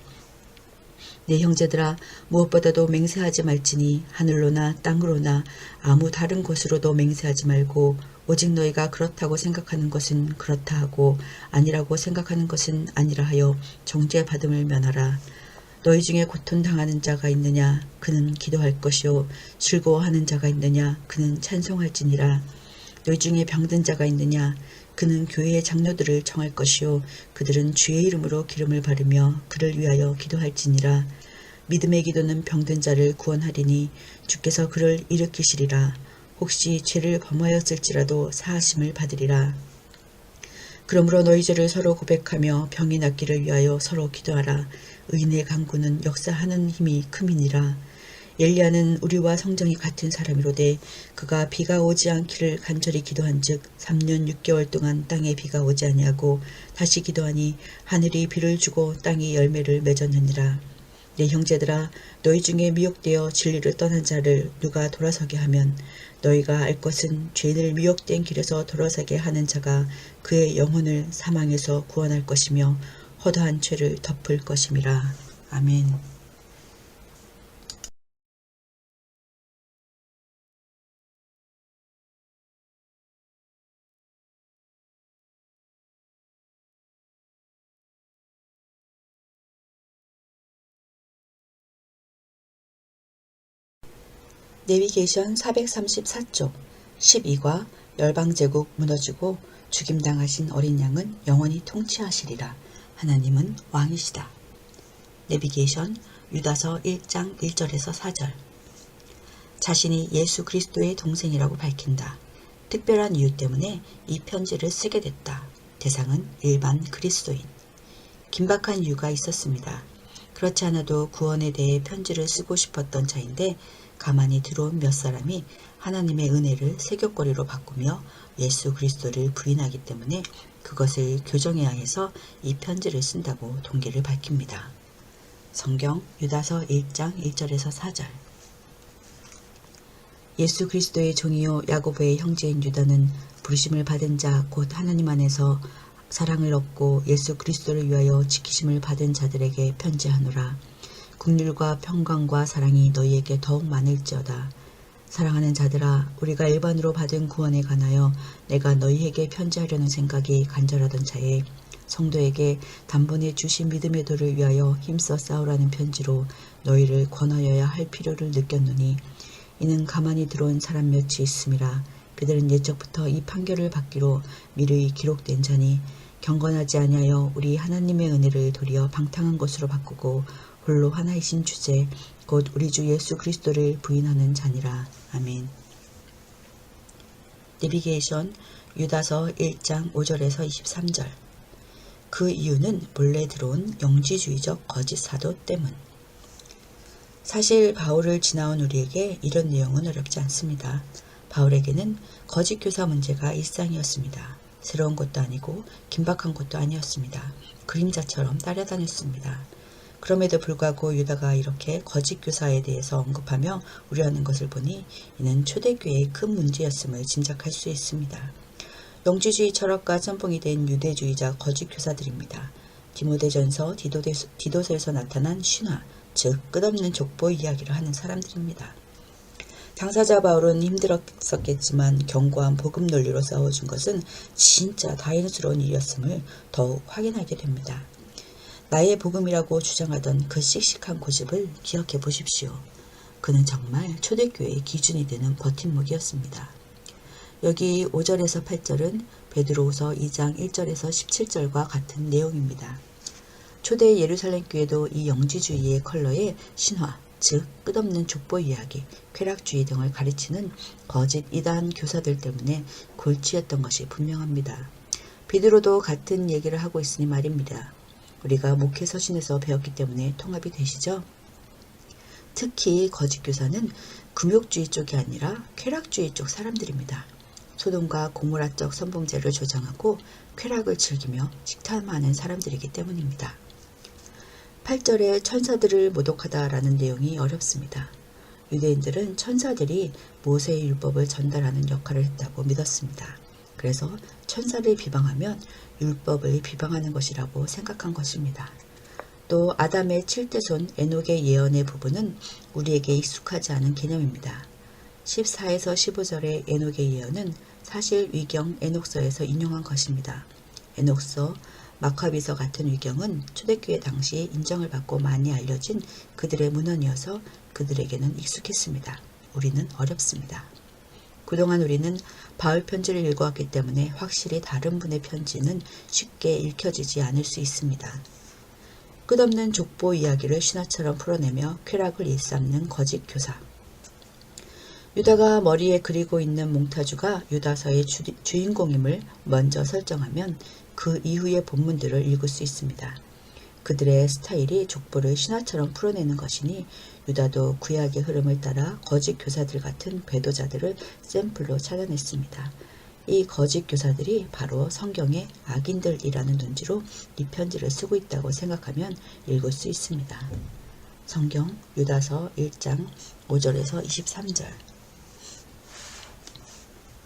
내 형제들아 무엇보다도 맹세하지 말지니 하늘로나 땅으로나 아무 다른 곳으로도 맹세하지 말고 오직 너희가 그렇다고 생각하는 것은 그렇다 하고 아니라고 생각하는 것은 아니라 하여 정죄받음을 면하라. 너희 중에 고통당하는 자가 있느냐 그는 기도할 것이요 즐거워하는 자가 있느냐 그는 찬송할지니라. 너희 중에 병든 자가 있느냐 그는 교회의 장로들을 청할 것이요 그들은 주의 이름으로 기름을 바르며 그를 위하여 기도할지니라. 믿음의 기도는 병든 자를 구원하리니 주께서 그를 일으키시리라. 혹시 죄를 범하였을지라도 사하심을 받으리라. 그러므로 너희 죄를 서로 고백하며 병이 낫기를 위하여 서로 기도하라. 의인의 간구는 역사하는 힘이 큼이니라. 엘리야는 우리와 성정이 같은 사람이로되 그가 비가 오지 않기를 간절히 기도한즉 3년 6개월 동안 땅에 비가 오지 아니하고 다시 기도하니 하늘이 비를 주고 땅이 열매를 맺었느니라. 내 형제들아 너희 중에 미혹되어 진리를 떠난 자를 누가 돌아서게 하면 너희가 알 것은 죄인을 미혹된 길에서 돌아서게 하는 자가 그의 영혼을 사망에서 구원할 것이며 허다한 죄를 덮을 것임이라. 아멘. 내비게이션 434쪽 12과 열방제국 무너지고 죽임당하신 어린 양은 영원히 통치하시리라. 하나님은 왕이시다. 내비게이션 유다서 1장 1절에서 4절 자신이 예수 그리스도의 동생이라고 밝힌다. 특별한 이유 때문에 이 편지를 쓰게 됐다. 대상은 일반 그리스도인. 긴박한 이유가 있었습니다. 그렇지 않아도 구원에 대해 편지를 쓰고 싶었던 자인데 가만히 들어온 몇 사람이 하나님의 은혜를 세귑거리로 바꾸며 예수 그리스도를 부인하기 때문에 그것을 교정해야 해서 이 편지를 쓴다고 동기를 밝힙니다. 성경 유다서 1장 1절에서 4절 예수 그리스도의 종이요 야고보의 형제인 유다는 부르심을 받은 자 곧 하나님 안에서 사랑을 얻고 예수 그리스도를 위하여 지키심을 받은 자들에게 편지하노라. 긍휼과 평강과 사랑이 너희에게 더욱 많을지어다. 사랑하는 자들아 우리가 일반으로 받은 구원에 관하여 내가 너희에게 편지하려는 생각이 간절하던 차에 성도에게 단번에 주신 믿음의 도를 위하여 힘써 싸우라는 편지로 너희를 권하여야 할 필요를 느꼈노니 이는 가만히 들어온 사람 몇이 있음이라. 그들은 예적부터 이 판결을 받기로 미리 기록된 자니 경건하지 아니하여 우리 하나님의 은혜를 도리어 방탕한 것으로 바꾸고 홀로 하나이신 주제 곧 우리 주 예수 그리스도를 부인하는 자니라. 아멘. 내비게이션 유다서 1장 5절에서 23절. 그 이유는 본래 들어온 영지주의적 거짓 사도 때문. 사실 바울을 지나온 우리에게 이런 내용은 어렵지 않습니다. 바울에게는 거짓 교사 문제가 일상이었습니다. 새로운 것도 아니고 긴박한 것도 아니었습니다. 그림자처럼 따라다녔습니다. 그럼에도 불구하고 유다가 이렇게 거짓 교사에 대해서 언급하며 우려하는 것을 보니 이는 초대교회의 큰 문제였음을 짐작할 수 있습니다. 영지주의 철학과 짬뽕이 된 유대주의자 거짓 교사들입니다. 디모데전서 디도서에서 나타난 신화, 즉 끝없는 족보 이야기를 하는 사람들입니다. 당사자 바울은 힘들었었겠지만 견고한 복음 논리로 싸워준 것은 진짜 다행스러운 일이었음을 더욱 확인하게 됩니다. 나의 복음이라고 주장하던 그 씩씩한 고집을 기억해 보십시오. 그는 정말 초대교회의 기준이 되는 버팀목이었습니다. 여기 5절에서 8절은 베드로후서 2장 1절에서 17절과 같은 내용입니다. 초대 예루살렘 교회도 이 영지주의의 컬러에 신화, 즉 끝없는 족보 이야기, 쾌락주의 등을 가르치는 거짓 이단 교사들 때문에 골치였던 것이 분명합니다. 베드로도 같은 얘기를 하고 있으니 말입니다. 우리가 목회 서신에서 배웠기 때문에 통합이 되시죠? 특히 거짓 교사는 금욕주의 쪽이 아니라 쾌락주의 쪽 사람들입니다. 소돔과 고모라적 선봉제를 조장하고 쾌락을 즐기며 식탐하는 사람들이기 때문입니다. 8절에 천사들을 모독하다라는 내용이 어렵습니다. 유대인들은 천사들이 모세의 율법을 전달하는 역할을 했다고 믿었습니다. 그래서 천사를 비방하면 율법을 비방하는 것이라고 생각한 것입니다. 또 아담의 7대손 에녹의 예언의 부분은 우리에게 익숙하지 않은 개념입니다. 14에서 15절의 에녹의 예언은 사실 위경 에녹서에서 인용한 것입니다. 에녹서, 마카비서 같은 위경은 초대교회 당시 인정을 받고 많이 알려진 그들의 문헌이어서 그들에게는 익숙했습니다. 우리는 어렵습니다. 그동안 우리는 바울 편지를 읽어왔기 때문에 확실히 다른 분의 편지는 쉽게 읽혀지지 않을 수 있습니다. 끝없는 족보 이야기를 신화처럼 풀어내며 쾌락을 일삼는 거짓 교사. 유다가 머리에 그리고 있는 몽타주가 유다서의 주인공임을 먼저 설정하면 그 이후의 본문들을 읽을 수 있습니다. 그들의 스타일이 족보를 신화처럼 풀어내는 것이니 유다도 구약의 흐름을 따라 거짓 교사들 같은 배도자들을 샘플로 찾아냈습니다. 이 거짓 교사들이 바로 성경의 악인들이라는 논지로 이 편지를 쓰고 있다고 생각하면 읽을 수 있습니다. 성경 유다서 1장 5절에서 23절.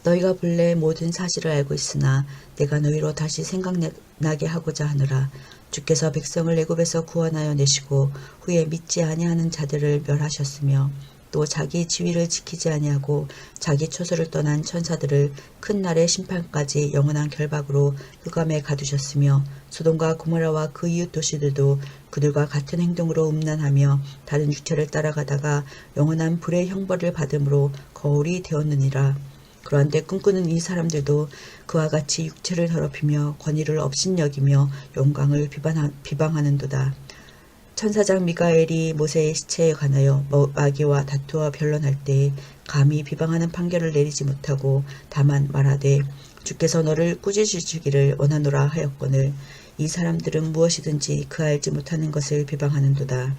너희가 본래 모든 사실을 알고 있으나 내가 너희로 다시 생각나게 하고자 하노라. 주께서 백성을 애굽에서 구원하여 내시고 후에 믿지 아니하는 자들을 멸하셨으며 또 자기 지위를 지키지 아니하고 자기 처소를 떠난 천사들을 큰 날의 심판까지 영원한 결박으로 흑암에 가두셨으며 소돔과 고모라와 그 이웃 도시들도 그들과 같은 행동으로 음란하며 다른 육체를 따라가다가 영원한 불의 형벌을 받음으로 거울이 되었느니라. 그런데 꿈꾸는 이 사람들도 그와 같이 육체를 더럽히며 권위를 업신여기며 영광을 비방하는도다. 천사장 미가엘이 모세의 시체에 관하여 마귀와 다투어 변론할 때 감히 비방하는 판결을 내리지 못하고 다만 말하되 주께서 너를 꾸짖으시기를 원하노라 하였거늘 이 사람들은 무엇이든지 그 알지 못하는 것을 비방하는도다.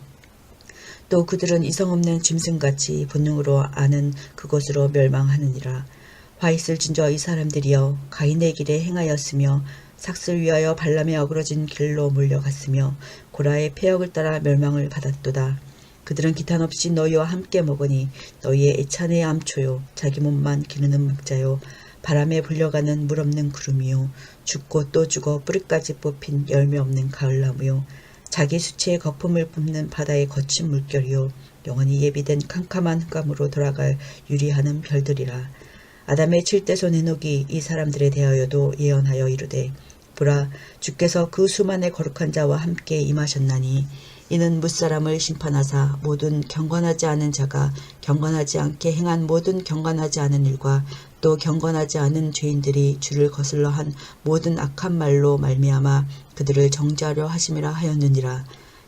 또 그들은 이성없는 짐승같이 본능으로 아는 그것으로 멸망하느니라. 화 있을 진저 이 사람들이여 가인의 길에 행하였으며 삭슬 위하여 발람의 어그러진 길로 몰려갔으며 고라의 폐역을 따라 멸망을 받았도다. 그들은 기탄 없이 너희와 함께 먹으니 너희의 애찬의 암초요 자기 몸만 기르는 목자요 바람에 불려가는 물 없는 구름이요 죽고 또 죽어 뿌리까지 뽑힌 열매 없는 가을나무요 자기 수치의 거품을 뿜는 바다의 거친 물결이요 영원히 예비된 캄캄한 흑암으로 돌아갈 유리하는 별들이라. 아담의 7대손 에녹이 이 사람들에 대하여도 예언하여 이르되 보라 주께서 그 수만의 거룩한 자와 함께 임하셨나니 이는 무사람을 심판하사 모든 경건하지 않은 자가 경건하지 않게 행한 모든 경건하지 않은 일과 또 경건하지 않은 죄인들이 주를 거슬러 한 모든 악한 말로 말미암아 그들을 정죄하려 하심이라 하였느니라.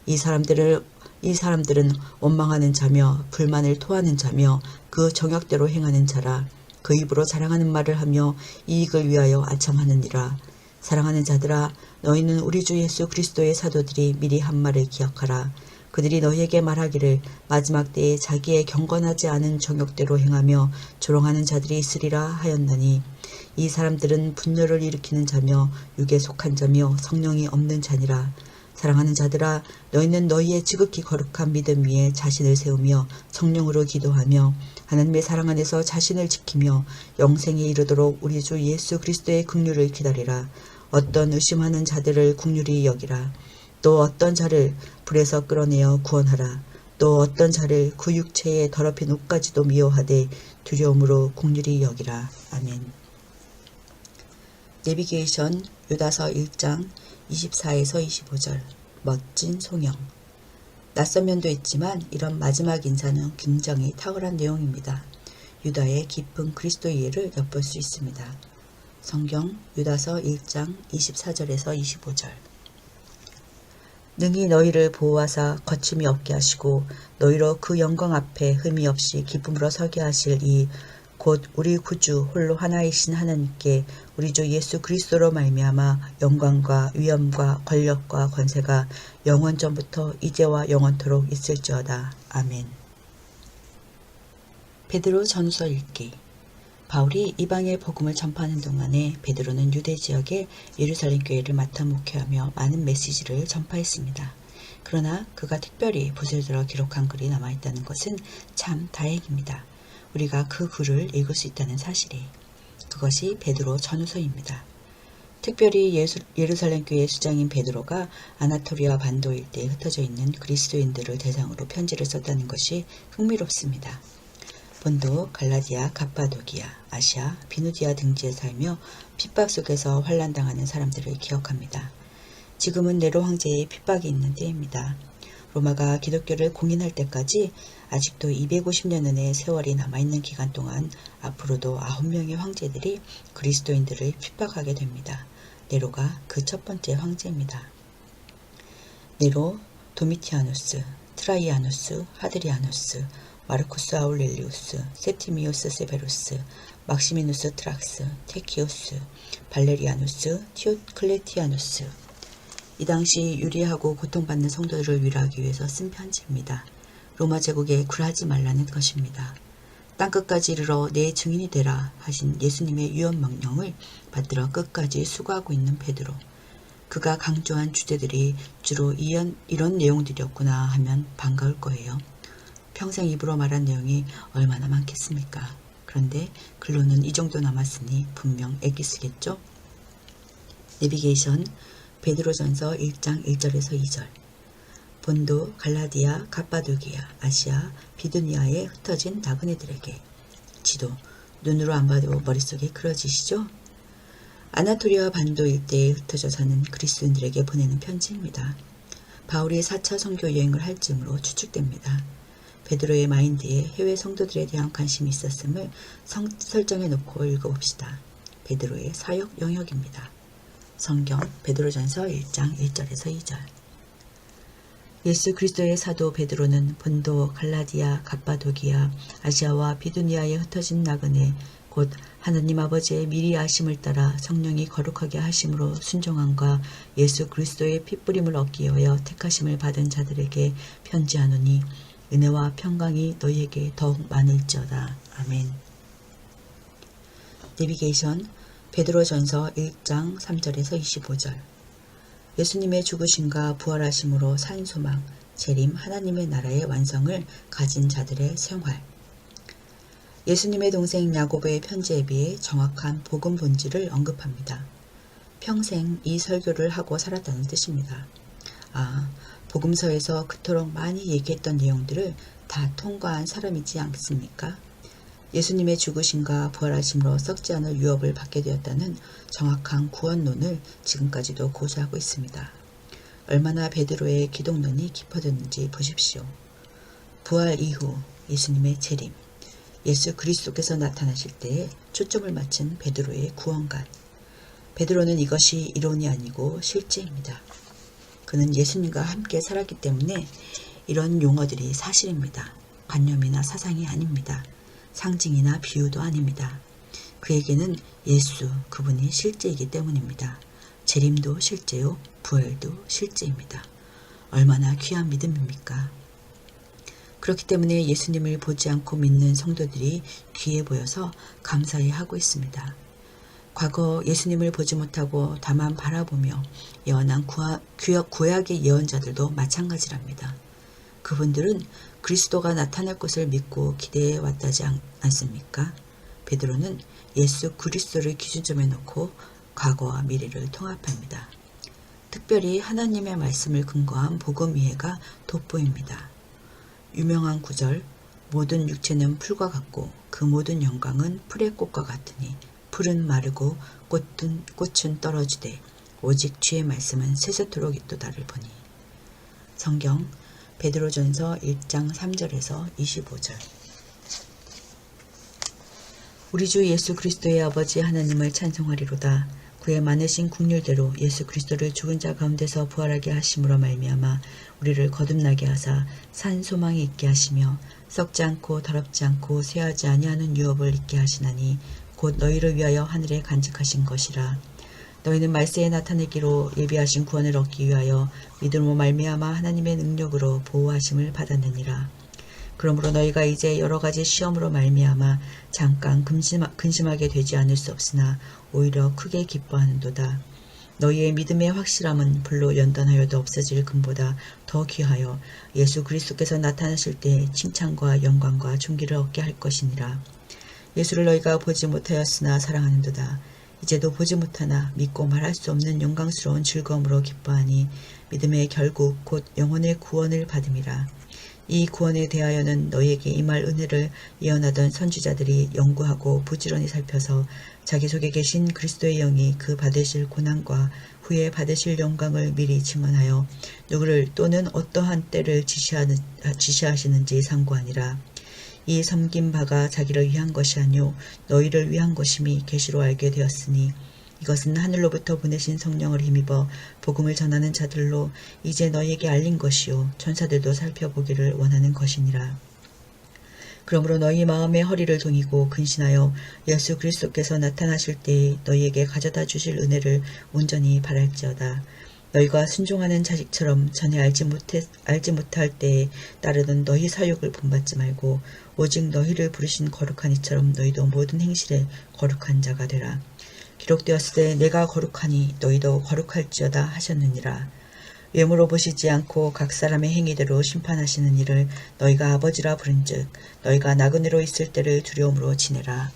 이 사람들은 원망하는 자며 불만을 토하는 자며 그 정욕대로 행하는 자라. 그 입으로 자랑하는 말을 하며 이익을 위하여 아첨하느니라. 사랑하는 자들아, 너희는 우리 주 예수 그리스도의 사도들이 미리 한 말을 기억하라. 그들이 너희에게 말하기를 마지막 때에 자기의 경건하지 않은 정욕대로 행하며 조롱하는 자들이 있으리라 하였나니, 이 사람들은 분노를 일으키는 자며 육에 속한 자며 성령이 없는 자니라. 사랑하는 자들아, 너희는 너희의 지극히 거룩한 믿음 위에 자신을 세우며 성령으로 기도하며 하나님의 사랑 안에서 자신을 지키며 영생에 이르도록 우리 주 예수 그리스도의 긍휼을 기다리라. 어떤 의심하는 자들을 긍휼히 여기라. 또 어떤 자를 불에서 끌어내어 구원하라. 또 어떤 자를 그 육체에 더럽힌 옷까지도 미워하되 두려움으로 긍휼히 여기라. 아멘. 내비게이션 유다서 1장 24에서 25절. 멋진 송영. 낯선 면도 있지만 이런 마지막 인사는 굉장히 탁월한 내용입니다. 유다의 깊은 그리스도 이해를 엿볼 수 있습니다. 성경 유다서 1장 24절에서 25절. 능히 너희를 보호하사 거침이 없게 하시고 너희로 그 영광 앞에 흠이 없이 기쁨으로 서게 하실 이 곧 우리 구주 홀로 하나이신 하나님께 우리 주 예수 그리스도로 말미암아 영광과 위엄과 권력과 권세가 영원 전부터 이제와 영원토록 있을지어다. 아멘. 베드로 전서 읽기. 바울이 이방의 복음을 전파하는 동안에 베드로는 유대 지역의 예루살렘 교회를 맡아 목회하며 많은 메시지를 전파했습니다. 그러나 그가 특별히 붓을 들어 기록한 글이 남아있다는 것은 참 다행입니다. 우리가 그 글을 읽을 수 있다는 사실이. 그것이 베드로 전후서입니다. 특별히 예루살렘 교회 수장인 베드로가 아나토리아 반도 일대에 흩어져 있는 그리스도인들을 대상으로 편지를 썼다는 것이 흥미롭습니다. 본도, 갈라디아, 갑바도기아, 아시아, 비누디아 등지에 살며 핍박 속에서 환난당하는 사람들을 기억합니다. 지금은 네로 황제의 핍박이 있는 때입니다. 로마가 기독교를 공인할 때까지 아직도 250년의 세월이 남아있는 기간 동안 앞으로도 9명의 황제들이 그리스도인들을 핍박하게 됩니다. 네로가 그 첫 번째 황제입니다. 네로, 도미티아누스, 트라이아누스, 하드리아누스, 마르쿠스 아울렐리우스, 세티미우스 세베루스, 막시미누스 트락스, 테키우스, 발레리아누스, 티오클레티아누스. 이 당시 유리하고 고통받는 성도들을 위로하기 위해서 쓴 편지입니다. 로마 제국에 굴하지 말라는 것입니다. 땅끝까지 이르러 내 증인이 되라 하신 예수님의 유언 명령을 받들어 끝까지 수고하고 있는 베드로. 그가 강조한 주제들이 주로 이런 내용들이었구나 하면 반가울 거예요. 평생 입으로 말한 내용이 얼마나 많겠습니까? 그런데 글로는 이 정도 남았으니 분명 애기 쓰겠죠? 내비게이션 베드로전서 1장 1절에서 2절. 본도, 갈라디아, 갑바도기아, 아시아, 비두니아에 흩어진 나그네들에게. 지도, 눈으로 안 봐도 머릿속에 그려지시죠? 아나토리아 반도 일대에 흩어져 사는 그리스도인들에게 보내는 편지입니다. 바울이 4차 선교 여행을 할 즈음으로 추측됩니다. 베드로의 마인드에 해외 성도들에 대한 관심이 있었음을 설정해 놓고 읽어봅시다. 베드로의 사역 영역입니다. 성경 베드로전서 1장 1절에서 2절. 예수 그리스도의 사도 베드로는 본도, 갈라디아, 갑바도기아, 아시아와 비두니아에 흩어진 나그네 곧 하나님 아버지의 미리 아심을 따라 성령이 거룩하게 하심으로 순종함과 예수 그리스도의 핏부림을 얻기 위하여 택하심을 받은 자들에게 편지하노니 은혜와 평강이 너희에게 더욱 많을지어다. 아멘. 내비게이션 베드로전서 1장 3절에서 25절. 예수님의 죽으심과 부활하심으로 산 소망, 재림 하나님의 나라의 완성을 가진 자들의 생활. 예수님의 동생 야고보의 편지에 비해 정확한 복음 본질을 언급합니다. 평생 이 설교를 하고 살았다는 뜻입니다. 복음서에서 그토록 많이 얘기했던 내용들을 다 통과한 사람이지 않습니까? 예수님의 죽으심과 부활하심으로 썩지 않을 유업을 받게 되었다는 정확한 구원론을 지금까지도 고수하고 있습니다. 얼마나 베드로의 기독론이 깊어졌는지 보십시오. 부활 이후 예수님의 재림, 예수 그리스도께서 나타나실 때에 초점을 맞춘 베드로의 구원관. 베드로는 이것이 이론이 아니고 실제입니다. 그는 예수님과 함께 살았기 때문에 이런 용어들이 사실입니다. 관념이나 사상이 아닙니다. 상징이나 비유도 아닙니다. 그에게는 예수, 그분이 실제이기 때문입니다. 재림도 실제요, 부활도 실제입니다. 얼마나 귀한 믿음입니까? 그렇기 때문에 예수님을 보지 않고 믿는 성도들이 귀해 보여서 감사해하고 있습니다. 과거 예수님을 보지 못하고 다만 바라보며 예언한 구약의 예언자들도 마찬가지랍니다. 그분들은 그리스도가 나타날 것을 믿고 기대해 왔다지 않습니까? 베드로는 예수 그리스도를 기준점에 놓고 과거와 미래를 통합합니다. 특별히 하나님의 말씀을 근거한 복음 이해가 돋보입니다. 유명한 구절, 모든 육체는 풀과 같고 그 모든 영광은 풀의 꽃과 같으니 풀은 마르고 꽃은 떨어지되 오직 주의 말씀은 세세토록 있도다를 보니. 성경 베드로전서 1장 3절에서 25절. 우리 주 예수 그리스도의 아버지 하나님을 찬송하리로다. 그의 많으신 긍휼대로 예수 그리스도를 죽은 자 가운데서 부활하게 하심으로 말미암아 우리를 거듭나게 하사 산 소망이 있게 하시며 썩지 않고 더럽지 않고 쇠하지 아니하는 유업을 있게 하시나니 곧 너희를 위하여 하늘에 간직하신 것이라. 너희는 말세에 나타내기로 예비하신 구원을 얻기 위하여 믿음으로 말미암아 하나님의 능력으로 보호하심을 받았느니라. 그러므로 너희가 이제 여러 가지 시험으로 말미암아 잠깐 근심하게 되지 않을 수 없으나 오히려 크게 기뻐하는도다. 너희의 믿음의 확실함은 불로 연단하여도 없어질 금보다 더 귀하여 예수 그리스도께서 나타나실 때 칭찬과 영광과 존귀를 얻게 할 것이니라. 예수를 너희가 보지 못하였으나 사랑하는도다. 이제도 보지 못하나 믿고 말할 수 없는 영광스러운 즐거움으로 기뻐하니 믿음의 결국 곧 영혼의 구원을 받음이라. 이 구원에 대하여는 너희에게 임할 은혜를 예언하던 선지자들이 연구하고 부지런히 살펴서 자기 속에 계신 그리스도의 영이 그 받으실 고난과 후에 받으실 영광을 미리 증언하여 누구를 또는 어떠한 때를 지시하시는지 상고하니라. 이 섬긴 바가 자기를 위한 것이 아니요 너희를 위한 것임이 계시로 알게 되었으니 이것은 하늘로부터 보내신 성령을 힘입어 복음을 전하는 자들로 이제 너희에게 알린 것이요 천사들도 살펴보기를 원하는 것이니라. 그러므로 너희 마음의 허리를 동이고 근신하여 예수 그리스도께서 나타나실 때에 너희에게 가져다 주실 은혜를 온전히 바랄지어다. 너희가 순종하는 자식처럼 전에 알지 못할 때에 따르던 너희 사욕을 본받지 말고 오직 너희를 부르신 거룩한 이처럼 너희도 모든 행실에 거룩한 자가 되라. 기록되었을 때 내가 거룩하니 너희도 거룩할지어다 하셨느니라. 외모로 보시지 않고 각 사람의 행위대로 심판하시는 이를 너희가 아버지라 부른즉 너희가 나그네로 있을 때를 두려움으로 지내라.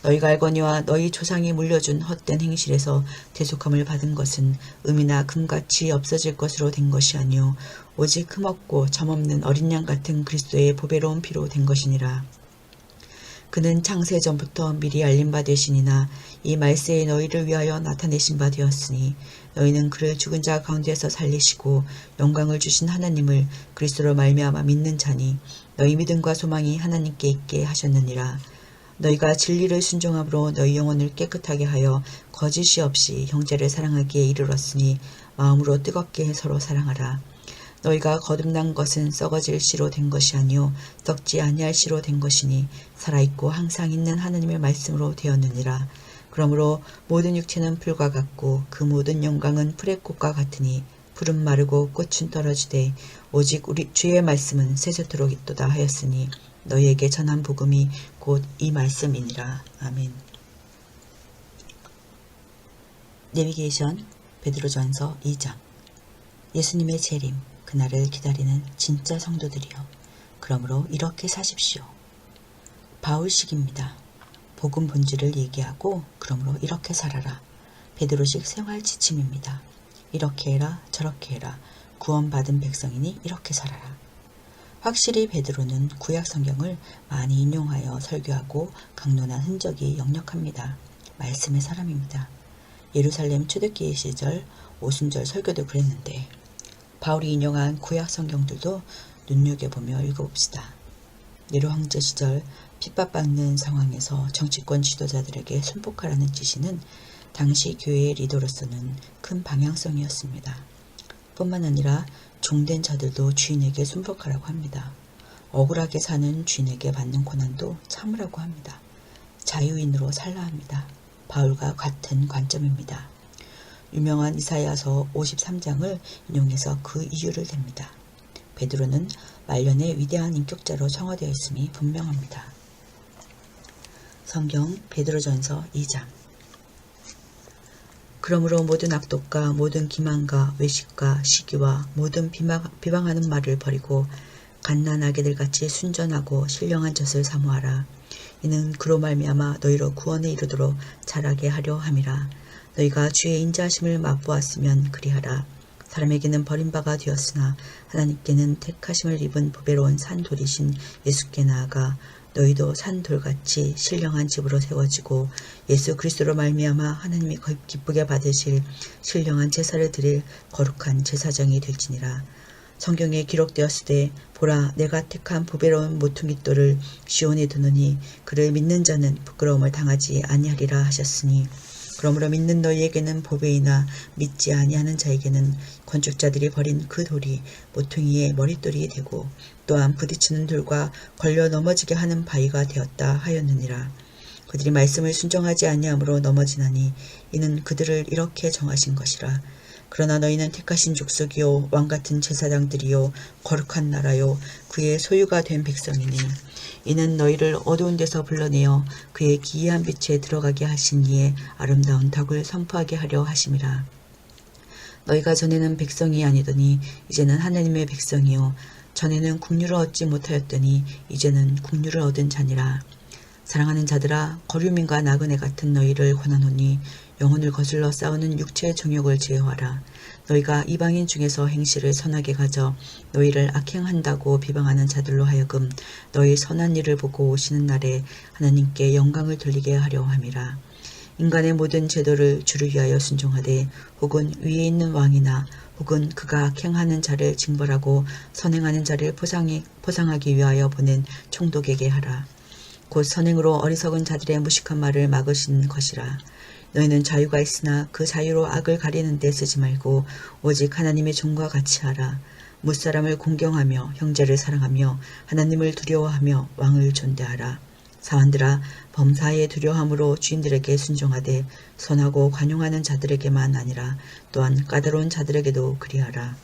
너희가 알거니와 너희 조상이 물려준 헛된 행실에서 대속함을 받은 것은 음이나 금같이 없어질 것으로 된 것이 아니요 오직 흠없고 점없는 어린 양 같은 그리스도의 보배로운 피로 된 것이니라. 그는 창세 전부터 미리 알린 바 되시니나 이 말세에 너희를 위하여 나타내신 바 되었으니 너희는 그를 죽은 자 가운데서 살리시고 영광을 주신 하나님을 그리스도로 말미암아 믿는 자니 너희 믿음과 소망이 하나님께 있게 하셨느니라. 너희가 진리를 순종함으로 너희 영혼을 깨끗하게 하여 거짓이 없이 형제를 사랑하기에 이르렀으니 마음으로 뜨겁게 서로 사랑하라. 너희가 거듭난 것은 썩어질 씨로 된 것이 아니요 썩지 아니할 씨로 된 것이니 살아있고 항상 있는 하나님의 말씀으로 되었느니라. 그러므로 모든 육체는 풀과 같고 그 모든 영광은 풀의 꽃과 같으니 풀은 마르고 꽃은 떨어지되 오직 우리 주의 말씀은 세세토록 있도다 하였으니 너희에게 전한 복음이 곧 이 말씀이니라. 아멘. 내비게이션 베드로전서 2장. 예수님의 재림 그날을 기다리는 진짜 성도들이여 그러므로 이렇게 사십시오. 바울식입니다. 복음 본질을 얘기하고 그러므로 이렇게 살아라. 베드로식 생활 지침입니다. 이렇게 해라 저렇게 해라. 구원받은 백성이니 이렇게 살아라. 확실히 베드로는 구약 성경을 많이 인용하여 설교하고 강론한 흔적이 역력합니다. 말씀의 사람입니다. 예루살렘 초대교회 시절 오순절 설교도 그랬는데 바울이 인용한 구약 성경들도 눈여겨보며 읽어봅시다. 네로 황제 시절 핍박받는 상황에서 정치권 지도자들에게 순복하라는 지시는 당시 교회의 리더로서는 큰 방향성이었습니다. 뿐만 아니라 종된 자들도 주인에게 순복하라고 합니다. 억울하게 사는 주인에게 받는 고난도 참으라고 합니다. 자유인으로 살라 합니다. 바울과 같은 관점입니다. 유명한 이사야서 53장을 인용해서 그 이유를 댑니다. 베드로는 말년의 위대한 인격자로 청화되어 있음이 분명합니다. 성경 베드로전서 2장. 그러므로 모든 악독과 모든 기만과 외식과 시기와 모든 비방하는 말을 버리고 갓난아기들 같이 순전하고 신령한 젖을 사모하라. 이는 그로 말미암아 너희로 구원에 이르도록 자라게 하려 함이라. 너희가 주의 인자하심을 맛보았으면 그리하라. 사람에게는 버림바가 되었으나 하나님께는 택하심을 입은 보배로운 산돌이신 예수께 나아가 너희도 산돌같이 신령한 집으로 세워지고 예수 그리스도로 말미암아 하나님이 기쁘게 받으실 신령한 제사를 드릴 거룩한 제사장이 될지니라. 성경에 기록되었으되 보라 내가 택한 보배로운 모퉁이돌을 시온에 두노니 그를 믿는 자는 부끄러움을 당하지 아니하리라 하셨으니 그러므로 믿는 너희에게는 보배이나 믿지 아니하는 자에게는 건축자들이 버린 그 돌이 모퉁이의 머릿돌이 되고 또한 부딪히는 돌과 걸려 넘어지게 하는 바위가 되었다 하였느니라. 그들이 말씀을 순종하지 아니함으로 넘어지나니 이는 그들을 이렇게 정하신 것이라. 그러나 너희는 택하신 족속이요 왕같은 제사장들이요 거룩한 나라요 그의 소유가 된 백성이니 이는 너희를 어두운 데서 불러내어 그의 기이한 빛에 들어가게 하신 이의 아름다운 덕을 선포하게 하려 하심이라. 너희가 전에는 백성이 아니더니 이제는 하나님의 백성이요 전에는 국류를 얻지 못하였더니 이제는 국류를 얻은 자니라. 사랑하는 자들아 거류민과 나그네 같은 너희를 권하노니 영혼을 거슬러 싸우는 육체의 정욕을 제어하라. 너희가 이방인 중에서 행실을 선하게 가져 너희를 악행한다고 비방하는 자들로 하여금 너희 선한 일을 보고 오시는 날에 하나님께 영광을 돌리게 하려 함이라. 인간의 모든 제도를 주를 위하여 순종하되 혹은 위에 있는 왕이나 혹은 그가 악행하는 자를 징벌하고 선행하는 자를 포상하기 위하여 보낸 총독에게 하라. 곧 선행으로 어리석은 자들의 무식한 말을 막으신 것이라. 너희는 자유가 있으나 그 자유로 악을 가리는 데 쓰지 말고 오직 하나님의 종과 같이 하라. 무사람을 공경하며 형제를 사랑하며 하나님을 두려워하며 왕을 존대하라. 사환들아 범사에 두려움으로 주인들에게 순종하되 선하고 관용하는 자들에게만 아니라 또한 까다로운 자들에게도 그리하라.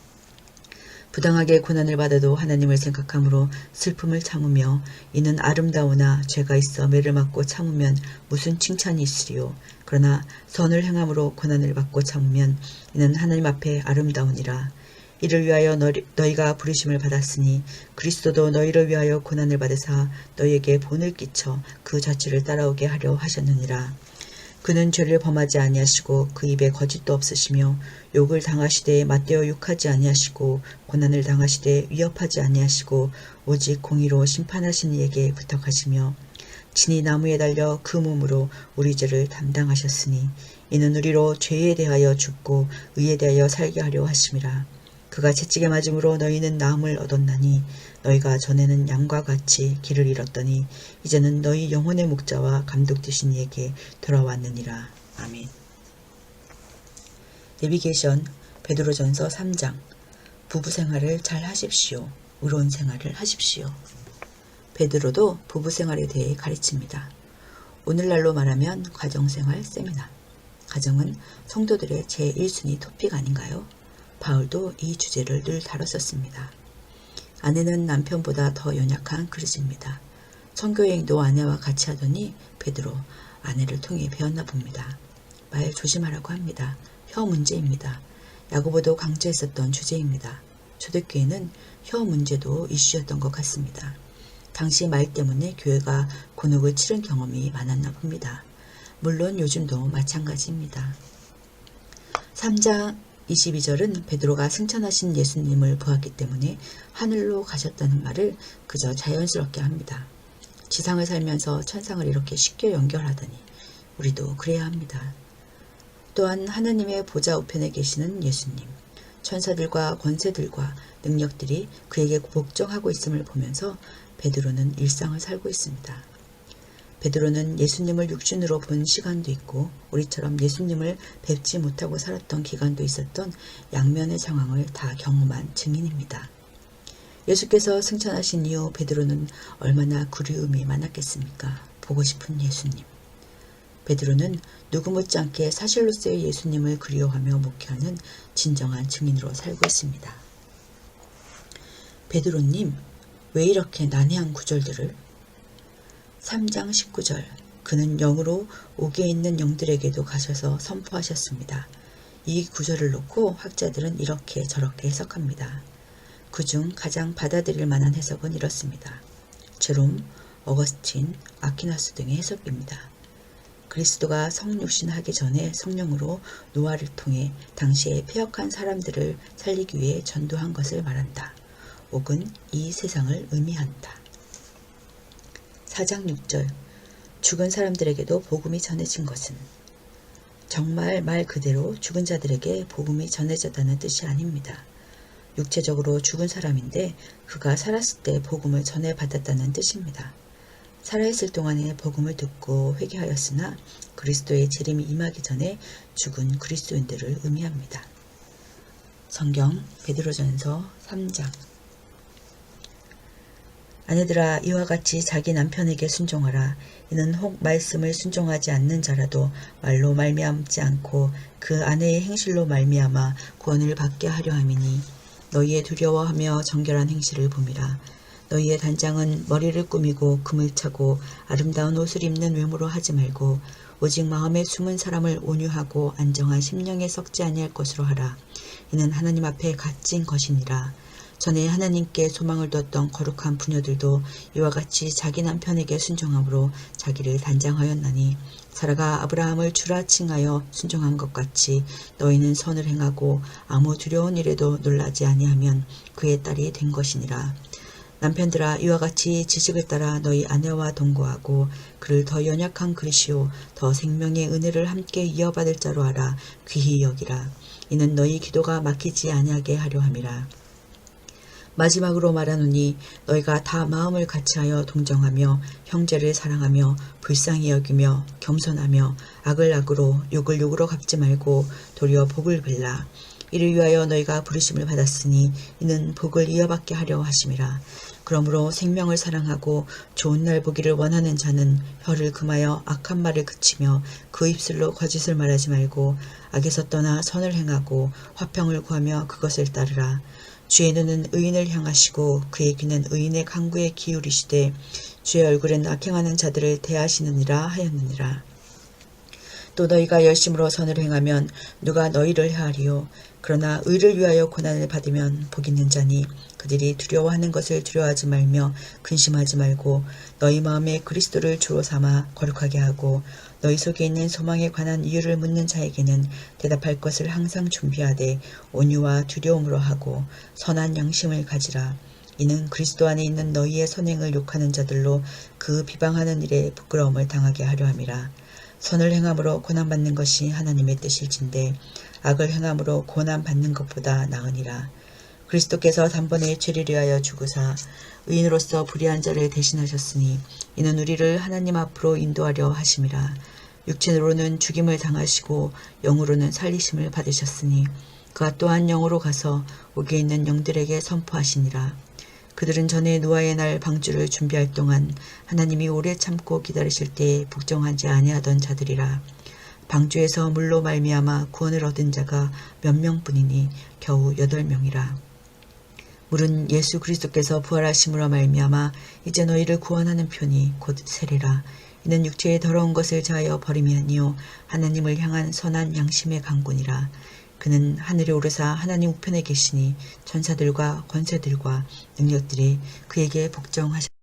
부당하게 고난을 받아도 하나님을 생각함으로 슬픔을 참으며 이는 아름다우나 죄가 있어 매를 맞고 참으면 무슨 칭찬이 있으리요. 그러나 선을 행함으로 고난을 받고 참으면 이는 하나님 앞에 아름다우니라. 이를 위하여 너희가 부르심을 받았으니 그리스도도 너희를 위하여 고난을 받으사 너희에게 본을 끼쳐 그 자취를 따라오게 하려 하셨느니라. 그는 죄를 범하지 아니하시고 그 입에 거짓도 없으시며 욕을 당하시되 맞대어 욕하지 아니하시고 고난을 당하시되 위협하지 아니하시고 오직 공의로 심판하신 이에게 부탁하시며 친히 나무에 달려 그 몸으로 우리 죄를 담당하셨으니 이는 우리로 죄에 대하여 죽고 의에 대하여 살게 하려 하심이라. 그가 채찍에 맞음으로 너희는 나음을 얻었나니 너희가 전에는 양과 같이 길을 잃었더니 이제는 너희 영혼의 목자와 감독 되신 이에게 돌아왔느니라. 아멘. 내비게이션 베드로전서 3장. 부부생활을 잘 하십시오. 의로운 생활을 하십시오. 베드로도 부부생활에 대해 가르칩니다. 오늘날로 말하면 가정생활 세미나. 가정은 성도들의 제1순위 토픽 아닌가요? 바울도 이 주제를 늘 다뤘었습니다. 아내는 남편보다 더 연약한 그릇입니다. 선교여행도 아내와 같이 하더니 베드로 아내를 통해 배웠나 봅니다. 말 조심하라고 합니다. 혀 문제입니다. 야고보도 강조했었던 주제입니다. 초대교회는 혀 문제도 이슈였던 것 같습니다. 당시 말 때문에 교회가 곤혹을 치른 경험이 많았나 봅니다. 물론 요즘도 마찬가지입니다. 3장 22절은 베드로가 승천하신 예수님을 보았기 때문에 하늘로 가셨다는 말을 그저 자연스럽게 합니다. 지상을 살면서 천상을 이렇게 쉽게 연결하다니 우리도 그래야 합니다. 또한 하나님의 보좌 우편에 계시는 예수님, 천사들과 권세들과 능력들이 그에게 복종하고 있음을 보면서 베드로는 일상을 살고 있습니다. 베드로는 예수님을 육신으로 본 시간도 있고 우리처럼 예수님을 뵙지 못하고 살았던 기간도 있었던 양면의 상황을 다 경험한 증인입니다. 예수께서 승천하신 이후 베드로는 얼마나 그리움이 많았겠습니까? 보고 싶은 예수님. 베드로는 누구 못지않게 사실로서의 예수님을 그리워하며 목회하는 진정한 증인으로 살고 있습니다. 베드로님, 왜 이렇게 난해한 구절들을? 3장 19절, 그는 영으로 옥에 있는 영들에게도 가셔서 선포하셨습니다. 이 구절을 놓고 학자들은 이렇게 저렇게 해석합니다. 그중 가장 받아들일 만한 해석은 이렇습니다. 제롬, 어거스틴, 아퀴나스 등의 해석입니다. 그리스도가 성육신하기 전에 성령으로 노아를 통해 당시에 패역한 사람들을 살리기 위해 전도한 것을 말한다. 옥은 이 세상을 의미한다. 4장 6절, 죽은 사람들에게도 복음이 전해진 것은 정말 말 그대로 죽은 자들에게 복음이 전해졌다는 뜻이 아닙니다. 육체적으로 죽은 사람인데 그가 살았을 때 복음을 전해받았다는 뜻입니다. 살아있을 동안에 복음을 듣고 회개하였으나 그리스도의 재림이 임하기 전에 죽은 그리스도인들을 의미합니다. 성경 베드로전서 3장, 아내들아 이와 같이 자기 남편에게 순종하라. 이는 혹 말씀을 순종하지 않는 자라도 말로 말미암지 않고 그 아내의 행실로 말미암아 구원을 받게 하려 함이니 너희의 두려워하며 정결한 행실을 봄이라. 너희의 단장은 머리를 꾸미고 금을 차고 아름다운 옷을 입는 외모로 하지 말고 오직 마음에 숨은 사람을 온유하고 안정한 심령에 썩지 아니할 것으로 하라. 이는 하나님 앞에 값진 것이니라. 전에 하나님께 소망을 뒀던 거룩한 부녀들도 이와 같이 자기 남편에게 순종함으로 자기를 단장하였나니 사라가 아브라함을 주라 칭하여 순종한 것 같이 너희는 선을 행하고 아무 두려운 일에도 놀라지 아니하면 그의 딸이 된 것이니라. 남편들아 이와 같이 지식을 따라 너희 아내와 동거하고 그를 더 연약한 그리시오 더 생명의 은혜를 함께 이어받을 자로 알아 귀히 여기라. 이는 너희 기도가 막히지 아니하게 하려 함이라. 마지막으로 말하노니 너희가 다 마음을 같이하여 동정하며 형제를 사랑하며 불쌍히 여기며 겸손하며 악을 악으로 욕을 욕으로 갚지 말고 도리어 복을 빌라. 이를 위하여 너희가 부르심을 받았으니 이는 복을 이어받게 하려 하심이라. 그러므로 생명을 사랑하고 좋은 날 보기를 원하는 자는 혀를 금하여 악한 말을 그치며 그 입술로 거짓을 말하지 말고 악에서 떠나 선을 행하고 화평을 구하며 그것을 따르라. 주의 눈은 의인을 향하시고 그의 귀는 의인의 간구에 기울이시되 주의 얼굴엔 악행하는 자들을 대하시느니라 하였느니라. 또 너희가 열심으로 선을 행하면 누가 너희를 헤아리요. 그러나 의를 위하여 고난을 받으면 복 있는 자니 그들이 두려워하는 것을 두려워하지 말며 근심하지 말고 너희 마음에 그리스도를 주로 삼아 거룩하게 하고 너희 속에 있는 소망에 관한 이유를 묻는 자에게는 대답할 것을 항상 준비하되 온유와 두려움으로 하고 선한 양심을 가지라. 이는 그리스도 안에 있는 너희의 선행을 욕하는 자들로 그 비방하는 일에 부끄러움을 당하게 하려 함이라. 선을 행함으로 고난받는 것이 하나님의 뜻일진데 악을 행함으로 고난받는 것보다 나으니라. 그리스도께서 단번에 죄를 위하여 죽으사 의인으로서 불의한 자를 대신하셨으니 이는 우리를 하나님 앞으로 인도하려 하심이라. 육체로는 죽임을 당하시고 영으로는 살리심을 받으셨으니 그가 또한 영으로 가서 옥에 있는 영들에게 선포하시니라. 그들은 전에 노아의 날 방주를 준비할 동안 하나님이 오래 참고 기다리실 때에 복종하지 아니하던 자들이라. 방주에서 물로 말미암아 구원을 얻은 자가 몇 명뿐이니 겨우 8명이라. 물은 예수 그리스도께서 부활하심으로 말미암아 이제 너희를 구원하는 편이 곧 세례라. 이는 육체의 더러운 것을 자하여 버림이 아니요 하나님을 향한 선한 양심의 강군이라. 그는 하늘에 오르사 하나님 우편에 계시니 천사들과 권세들과 능력들이 그에게 복종하셨다.